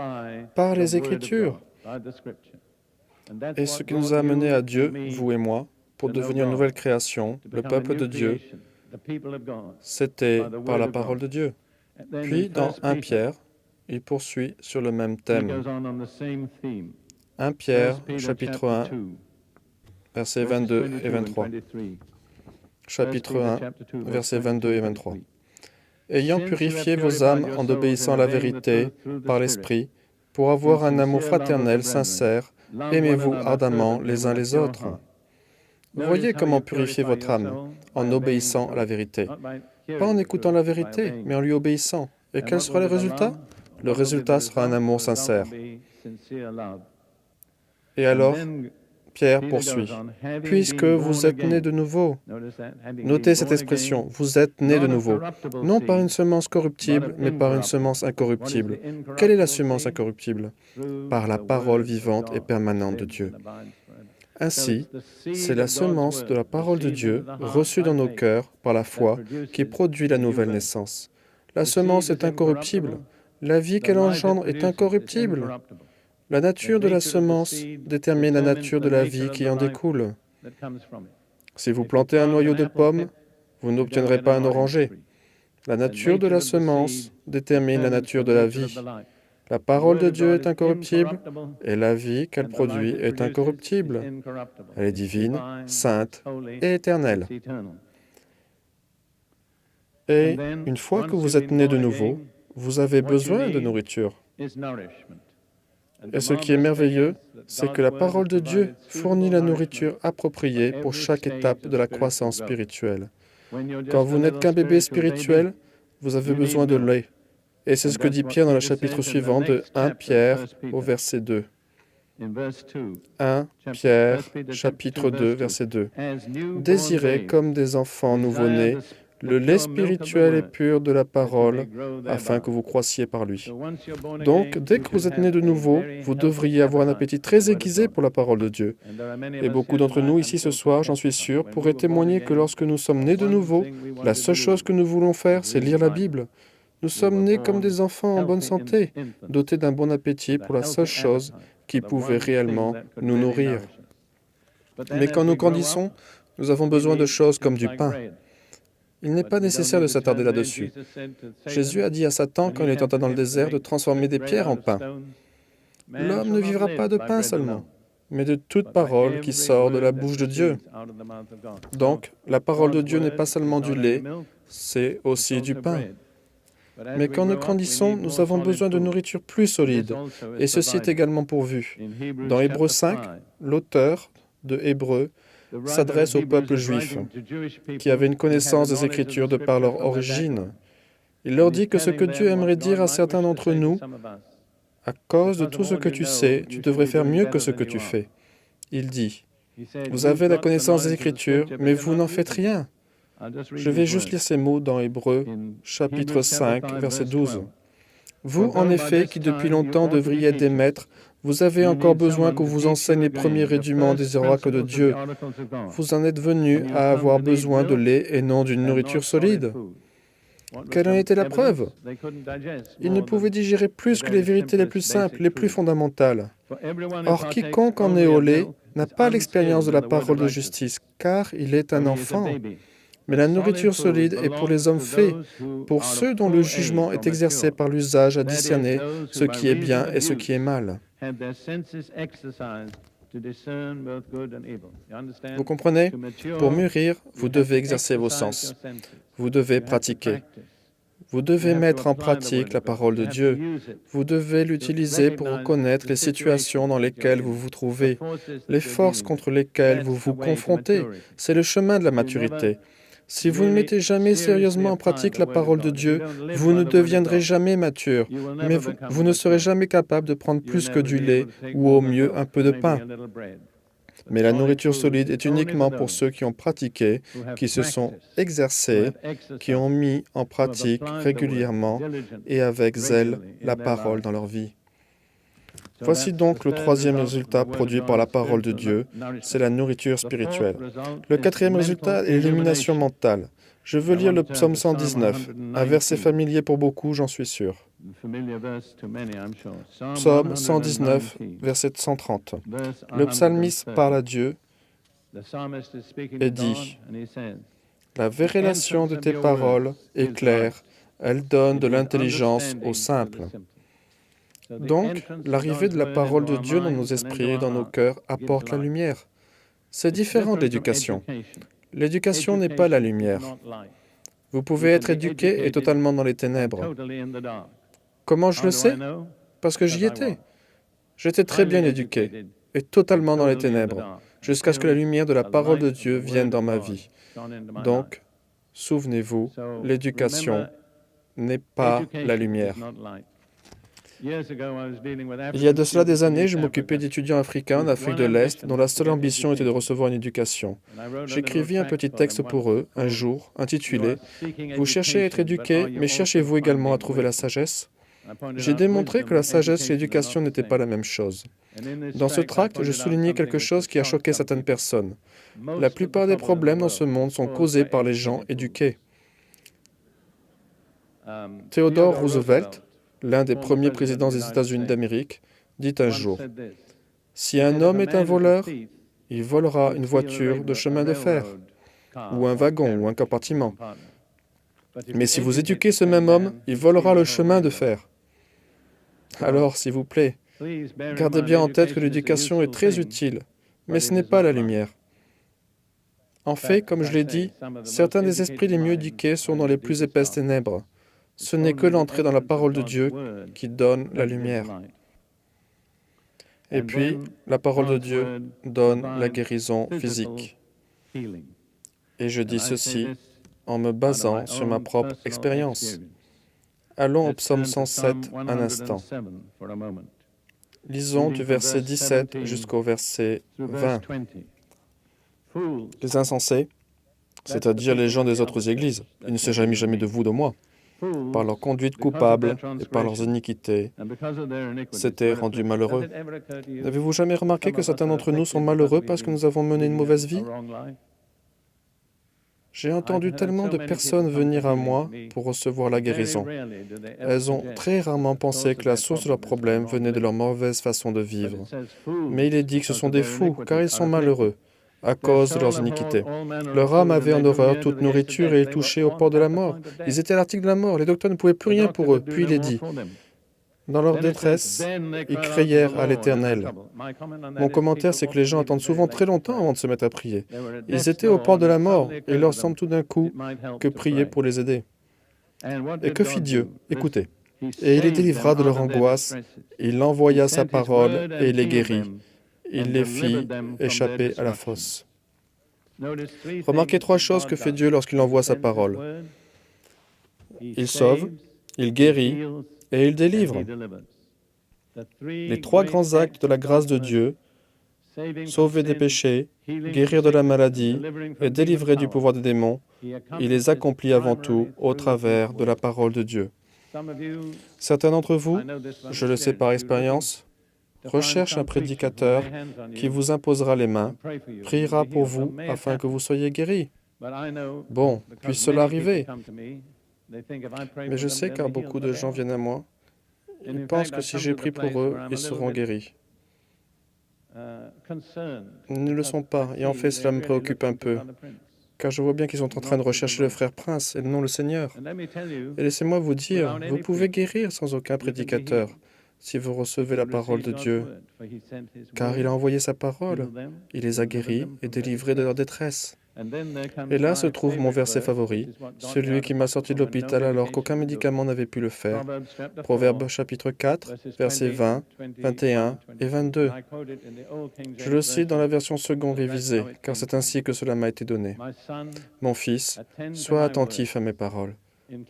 par les Écritures. Et ce qui nous a amenés à Dieu, vous et moi, pour devenir une nouvelle création, le peuple de Dieu, c'était par la parole de Dieu. Puis, dans 1 Pierre, il poursuit sur le même thème. 1 Pierre, chapitre 1, versets 22 et 23. Chapitre 1, versets 22 et 23. Ayant purifié vos âmes en obéissant à la vérité par l'Esprit, pour avoir un amour fraternel sincère, aimez-vous ardemment les uns les autres. Voyez comment purifier votre âme en obéissant à la vérité. Pas en écoutant la vérité, mais en lui obéissant. Et quel sera le résultat ? Le résultat sera un amour sincère. Et alors, Pierre poursuit. « Puisque vous êtes nés de nouveau. » Notez cette expression, « vous êtes nés de nouveau ». Non par une semence corruptible, mais par une semence incorruptible. Quelle est la semence incorruptible ? Par la parole vivante et permanente de Dieu. Ainsi, c'est la semence de la parole de Dieu, reçue dans nos cœurs par la foi, qui produit la nouvelle naissance. La semence est incorruptible. La vie qu'elle engendre est incorruptible. La nature de la semence détermine la nature de la vie qui en découle. Si vous plantez un noyau de pomme, vous n'obtiendrez pas un oranger. La nature de la semence détermine la nature de la vie. La parole de Dieu est incorruptible et la vie qu'elle produit est incorruptible. Elle est divine, sainte et éternelle. Et une fois que vous êtes né de nouveau, vous avez besoin de nourriture. Et ce qui est merveilleux, c'est que la parole de Dieu fournit la nourriture appropriée pour chaque étape de la croissance spirituelle. Quand vous n'êtes qu'un bébé spirituel, vous avez besoin de lait. Et c'est ce que dit Pierre dans le chapitre suivant de 1 Pierre au verset 2. 1 Pierre, chapitre 2, verset 2. « Désirez comme des enfants nouveau-nés le lait spirituel et pur de la parole, afin que vous croissiez par lui. » Donc, dès que vous êtes né de nouveau, vous devriez avoir un appétit très aiguisé pour la parole de Dieu. Et beaucoup d'entre nous ici ce soir, j'en suis sûr, pourraient témoigner que lorsque nous sommes nés de nouveau, la seule chose que nous voulons faire, c'est lire la Bible. Nous sommes nés comme des enfants en bonne santé, dotés d'un bon appétit pour la seule chose qui pouvait réellement nous nourrir. Mais quand nous grandissons, nous avons besoin de choses comme du pain. Il n'est pas nécessaire de s'attarder là-dessus. Jésus a dit à Satan, quand il est tenté dans le désert, de transformer des pierres en pain. L'homme ne vivra pas de pain seulement, mais de toute parole qui sort de la bouche de Dieu. Donc, la parole de Dieu n'est pas seulement du lait, c'est aussi du pain. Mais quand nous grandissons, nous avons besoin de nourriture plus solide, et ceci est également pourvu. Dans Hébreux 5, l'auteur de Hébreux s'adresse au peuple juif, qui avait une connaissance des Écritures de par leur origine. Il leur dit que ce que Dieu aimerait dire à certains d'entre nous, à cause de tout ce que tu sais, tu devrais faire mieux que ce que tu fais. Il dit, « Vous avez la connaissance des Écritures, mais vous n'en faites rien. Je vais juste lire ces mots dans Hébreux, chapitre 5, verset 12. Vous, en effet, qui depuis longtemps devriez être des maîtres, vous avez encore besoin qu'on vous enseigne les premiers rudiments des oracles de Dieu. Vous en êtes venus à avoir besoin de lait et non d'une nourriture solide. Quelle en était la preuve? Ils ne pouvaient digérer plus que les vérités les plus simples, les plus fondamentales. Or, quiconque en est au lait n'a pas l'expérience de la parole de justice, car il est un enfant. Mais la nourriture solide est pour les hommes faits, pour ceux dont le jugement est exercé par l'usage à discerner ce qui est bien et ce qui est mal. Vous comprenez? Pour mûrir, vous devez exercer vos sens. Vous devez pratiquer. Vous devez mettre en pratique la parole de Dieu. Vous devez l'utiliser pour reconnaître les situations dans lesquelles vous vous trouvez, les forces contre lesquelles vous vous confrontez. C'est le chemin de la maturité. Si vous ne mettez jamais sérieusement en pratique la parole de Dieu, vous ne deviendrez jamais mature, mais vous ne serez jamais capable de prendre plus que du lait ou au mieux un peu de pain. Mais la nourriture solide est uniquement pour ceux qui ont pratiqué, qui se sont exercés, qui ont mis en pratique régulièrement et avec zèle la parole dans leur vie. Voici donc le troisième résultat produit par la parole de Dieu, c'est la nourriture spirituelle. Le quatrième résultat est l'illumination mentale. Je veux lire le psaume 119, un verset familier pour beaucoup, j'en suis sûr. Psaume 119, verset 130. Le psalmiste parle à Dieu et dit « La révélation de tes paroles est claire, elle donne de l'intelligence aux simples. » Donc, l'arrivée de la parole de Dieu dans nos esprits et dans nos cœurs apporte la lumière. C'est différent de l'éducation. L'éducation n'est pas la lumière. Vous pouvez être éduqué et totalement dans les ténèbres. Comment je le sais? Parce que j'y étais. J'étais très bien éduqué et totalement dans les ténèbres, jusqu'à ce que la lumière de la parole de Dieu vienne dans ma vie. Donc, souvenez-vous, l'éducation n'est pas la lumière. Il y a de cela des années, je m'occupais d'étudiants africains en Afrique de l'Est dont la seule ambition était de recevoir une éducation. J'écrivis un petit texte pour eux, un jour, intitulé « Vous cherchez à être éduqué, mais cherchez-vous également à trouver la sagesse ?» J'ai démontré que la sagesse et l'éducation n'étaient pas la même chose. Dans ce tract, je soulignais quelque chose qui a choqué certaines personnes. La plupart des problèmes dans ce monde sont causés par les gens éduqués. Theodore Roosevelt, l'un des premiers présidents des États-Unis d'Amérique, dit un jour « Si un homme est un voleur, il volera une voiture de chemin de fer, ou un wagon, ou un compartiment. Mais si vous éduquez ce même homme, il volera le chemin de fer. » Alors, s'il vous plaît, gardez bien en tête que l'éducation est très utile, mais ce n'est pas la lumière. En fait, comme je l'ai dit, certains des esprits les mieux éduqués sont dans les plus épaisses ténèbres. Ce n'est que l'entrée dans la parole de Dieu qui donne la lumière. Et puis, la parole de Dieu donne la guérison physique. Et je dis ceci en me basant sur ma propre expérience. Allons au psaume 107 un instant. Lisons du verset 17 jusqu'au verset 20. Les insensés, c'est-à-dire les gens des autres églises, il ne s'est jamais de vous, de moi, par leur conduite coupable et par leurs iniquités, s'étaient rendus malheureux. N'avez-vous jamais remarqué que certains d'entre nous sont malheureux parce que nous avons mené une mauvaise vie? J'ai entendu tellement de personnes venir à moi pour recevoir la guérison. Elles ont très rarement pensé que la source de leurs problèmes venait de leur mauvaise façon de vivre. Mais il est dit que ce sont des fous, car ils sont malheureux, à cause de leurs iniquités. Leur âme avait en horreur toute nourriture et ils touchaient au port de la mort. Ils étaient à l'article de la mort, les docteurs ne pouvaient plus rien pour eux. Puis il est dit, dans leur détresse, ils crièrent à l'Éternel. Mon commentaire, c'est que les gens attendent souvent très longtemps avant de se mettre à prier. Ils étaient au port de la mort et il leur semble tout d'un coup que prier pour les aider. Et que fit Dieu? Écoutez. Et il les délivra de leur angoisse, il envoya sa parole et les guérit. Il les fit échapper à la fosse. Remarquez trois choses que fait Dieu lorsqu'il envoie sa parole. Il sauve, il guérit et il délivre. Les trois grands actes de la grâce de Dieu sauver des péchés, guérir de la maladie et délivrer du pouvoir des démons, il les accomplit avant tout au travers de la parole de Dieu. Certains d'entre vous, je le sais par expérience, recherchent un prédicateur qui vous imposera les mains, priera pour vous afin que vous soyez guéris. Bon, puisse cela arriver. Mais je sais car beaucoup de gens viennent à moi, ils pensent que si j'ai pris pour eux, ils seront guéris. Ils ne le sont pas, et en fait cela me préoccupe un peu, car je vois bien qu'ils sont en train de rechercher le frère prince et non le Seigneur. Et laissez-moi vous dire, vous pouvez guérir sans aucun prédicateur, si vous recevez la parole de Dieu, car il a envoyé sa parole, il les a guéris et délivrés de leur détresse. Et là se trouve mon verset favori, celui qui m'a sorti de l'hôpital alors qu'aucun médicament n'avait pu le faire. Proverbe chapitre 4, versets 20, 21 et 22. Je le cite dans la version seconde révisée, car c'est ainsi que cela m'a été donné. Mon fils, sois attentif à mes paroles.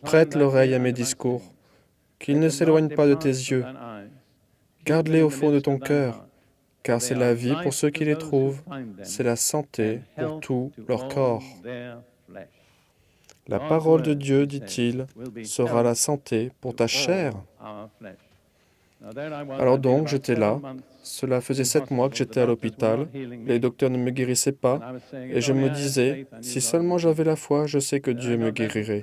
Prête l'oreille à mes discours, qu'ils ne s'éloignent pas de tes yeux. Garde-les au fond de ton cœur, car c'est la vie pour ceux qui les trouvent, c'est la santé pour tout leur corps. La parole de Dieu, dit-il, sera la santé pour ta chair. Alors donc, j'étais là. Cela faisait 7 mois que j'étais à l'hôpital. Les docteurs ne me guérissaient pas. Et je me disais, si seulement j'avais la foi, je sais que Dieu me guérirait.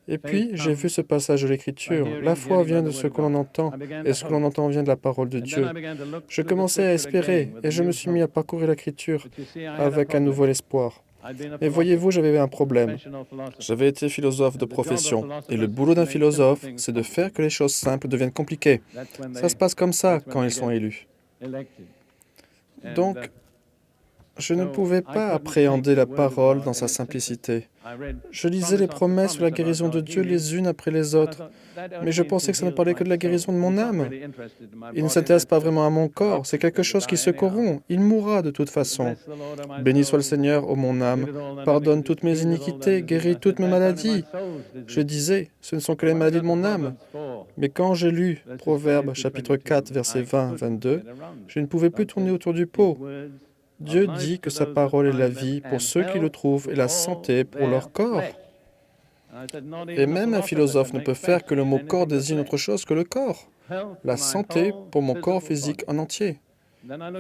Et puis, j'ai vu ce passage de l'Écriture. La foi vient de ce que l'on entend, et ce que l'on entend vient de la parole de Dieu. Je commençais à espérer, et je me suis mis à parcourir l'Écriture avec un nouvel espoir. Mais voyez-vous, j'avais un problème. J'avais été philosophe de profession, et le boulot d'un philosophe, c'est de faire que les choses simples deviennent compliquées. Ça se passe comme ça quand ils sont élus. Donc, je ne pouvais pas appréhender la parole dans sa simplicité. Je lisais les promesses sur la guérison de Dieu les unes après les autres, mais je pensais que ça ne parlait que de la guérison de mon âme. Il ne s'intéresse pas vraiment à mon corps, c'est quelque chose qui se corrompt. Il mourra de toute façon. Béni soit le Seigneur, ô mon âme, pardonne toutes mes iniquités, guéris toutes mes maladies. Je disais, ce ne sont que les maladies de mon âme. Mais quand j'ai lu Proverbe chapitre 4, versets 20-22, je ne pouvais plus tourner autour du pot. Dieu dit que sa parole est la vie pour ceux qui le trouvent et la santé pour leur corps. Et même un philosophe ne peut faire que le mot corps désigne autre chose que le corps. La santé pour mon corps physique en entier.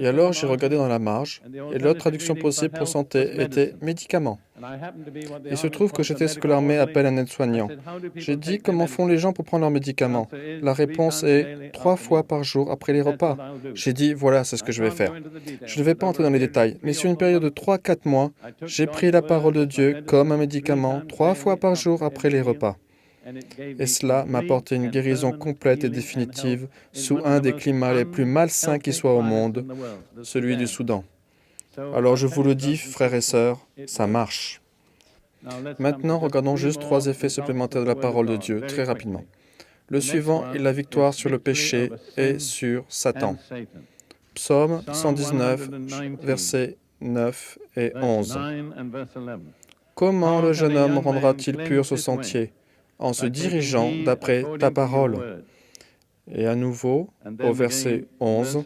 Et alors j'ai regardé dans la marge, et l'autre traduction possible pour santé était médicament. Il se trouve que j'étais ce que l'armée appelle un aide-soignant. J'ai dit comment font les gens pour prendre leurs médicaments. La réponse est 3 fois par jour après les repas. J'ai dit voilà, c'est ce que je vais faire. Je ne vais pas entrer dans les détails, mais sur une période de 3-4 mois, j'ai pris la parole de Dieu comme un médicament 3 fois par jour après les repas. Et cela m'a apporté une guérison complète et définitive sous un des climats les plus malsains qui soient au monde, celui du Soudan. Alors je vous le dis, frères et sœurs, ça marche. Maintenant, regardons juste 3 effets supplémentaires de la parole de Dieu, très rapidement. Le suivant est la victoire sur le péché et sur Satan. Psaume 119, versets 9 et 11. Comment le jeune homme rendra-t-il pur ce sentier ? En se dirigeant d'après ta parole. Et à nouveau, au verset 11,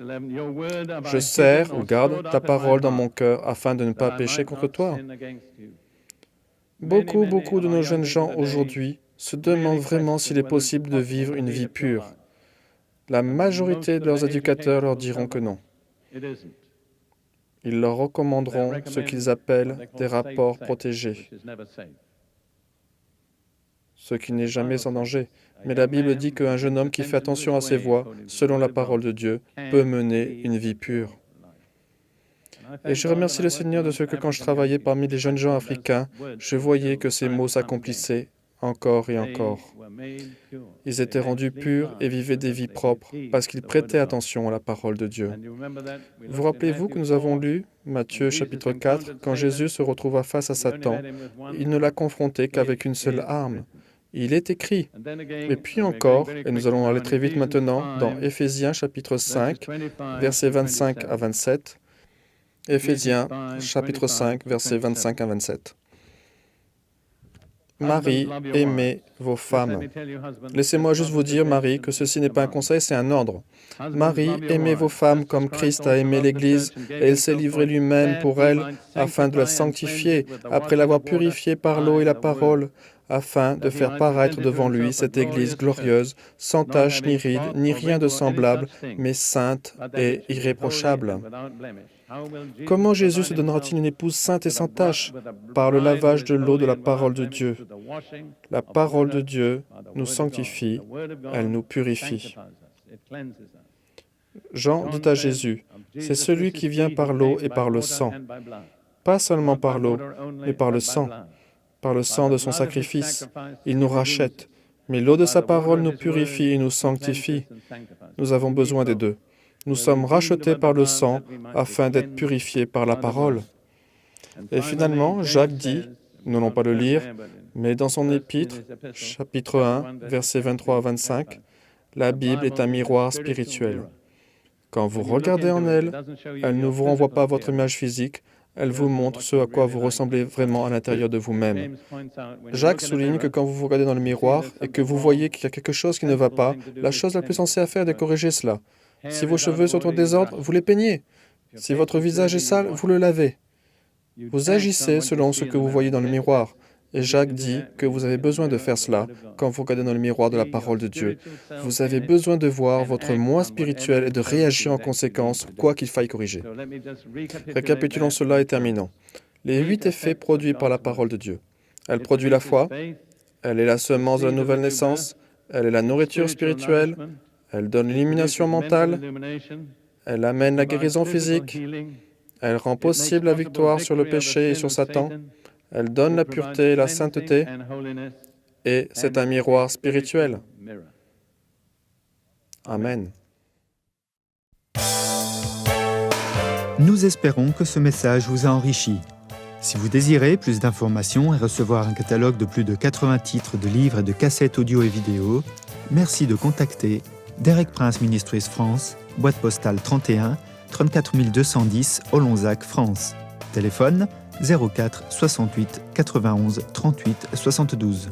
« Je serre ou garde ta parole dans mon cœur afin de ne pas pécher contre toi. » Beaucoup de nos jeunes gens aujourd'hui se demandent vraiment s'il est possible de vivre une vie pure. La majorité de leurs éducateurs leur diront que non. Ils leur recommanderont ce qu'ils appellent des rapports protégés, ce qui n'est jamais sans danger. Mais la Bible dit qu'un jeune homme qui fait attention à ses voies, selon la parole de Dieu, peut mener une vie pure. Et je remercie le Seigneur de ce que quand je travaillais parmi les jeunes gens africains, je voyais que ces mots s'accomplissaient encore et encore. Ils étaient rendus purs et vivaient des vies propres parce qu'ils prêtaient attention à la parole de Dieu. Vous rappelez-vous que nous avons lu Matthieu chapitre 4, quand Jésus se retrouva face à Satan, il ne l'a confronté qu'avec une seule arme. Il est écrit. Et puis encore, et nous allons aller très vite maintenant, dans Éphésiens chapitre 5, versets 25 à 27. Éphésiens chapitre 5, versets 25 à 27. Marie, aimez vos femmes. Laissez-moi juste vous dire, Marie, que ceci n'est pas un conseil, c'est un ordre. Marie, aimez vos femmes comme Christ a aimé l'Église, et il s'est livré lui-même pour elle, afin de la sanctifier, après l'avoir purifiée par l'eau et la parole, afin de faire paraître devant lui cette Église glorieuse, sans tache ni ride, ni rien de semblable, mais sainte et irréprochable. Comment Jésus se donnera-t-il une épouse sainte et sans tache? Par le lavage de l'eau de la parole de Dieu. La parole de Dieu nous sanctifie, elle nous purifie. Jean dit à Jésus, « C'est celui qui vient par l'eau et par le sang. » Pas seulement par l'eau, mais par le sang de son sacrifice. Il nous rachète, mais l'eau de sa parole nous purifie et nous sanctifie. Nous avons besoin des deux. Nous sommes rachetés par le sang afin d'être purifiés par la parole. Et finalement, Jacques dit, nous n'allons pas le lire, mais dans son épître, chapitre 1, versets 23 à 25, la Bible est un miroir spirituel. Quand vous regardez en elle, elle ne vous renvoie pas votre image physique, elle vous montre ce à quoi vous ressemblez vraiment à l'intérieur de vous-même. Jacques souligne que quand vous vous regardez dans le miroir et que vous voyez qu'il y a quelque chose qui ne va pas, la chose la plus sensée à faire est de corriger cela. Si vos cheveux sont en désordre, vous les peignez. Si votre visage est sale, vous le lavez. Vous agissez selon ce que vous voyez dans le miroir. Et Jacques dit que vous avez besoin de faire cela quand vous regardez dans le miroir de la parole de Dieu. Vous avez besoin de voir votre moi spirituel et de réagir en conséquence, quoi qu'il faille corriger. Récapitulons cela et terminons. Les 8 effets produits par la parole de Dieu. Elle produit la foi, elle est la semence de la nouvelle naissance, elle est la nourriture spirituelle, elle donne l'illumination mentale, elle amène la guérison physique, elle rend possible la victoire sur le péché et sur Satan, elle donne la pureté et la sainteté, et c'est un miroir spirituel. Amen. Nous espérons que ce message vous a enrichi. Si vous désirez plus d'informations et recevoir un catalogue de plus de 80 titres de livres et de cassettes audio et vidéo, merci de contacter Derek Prince Ministries France, boîte postale 31 34 210 Olonzac, France. Téléphone 04 68 91 38 72.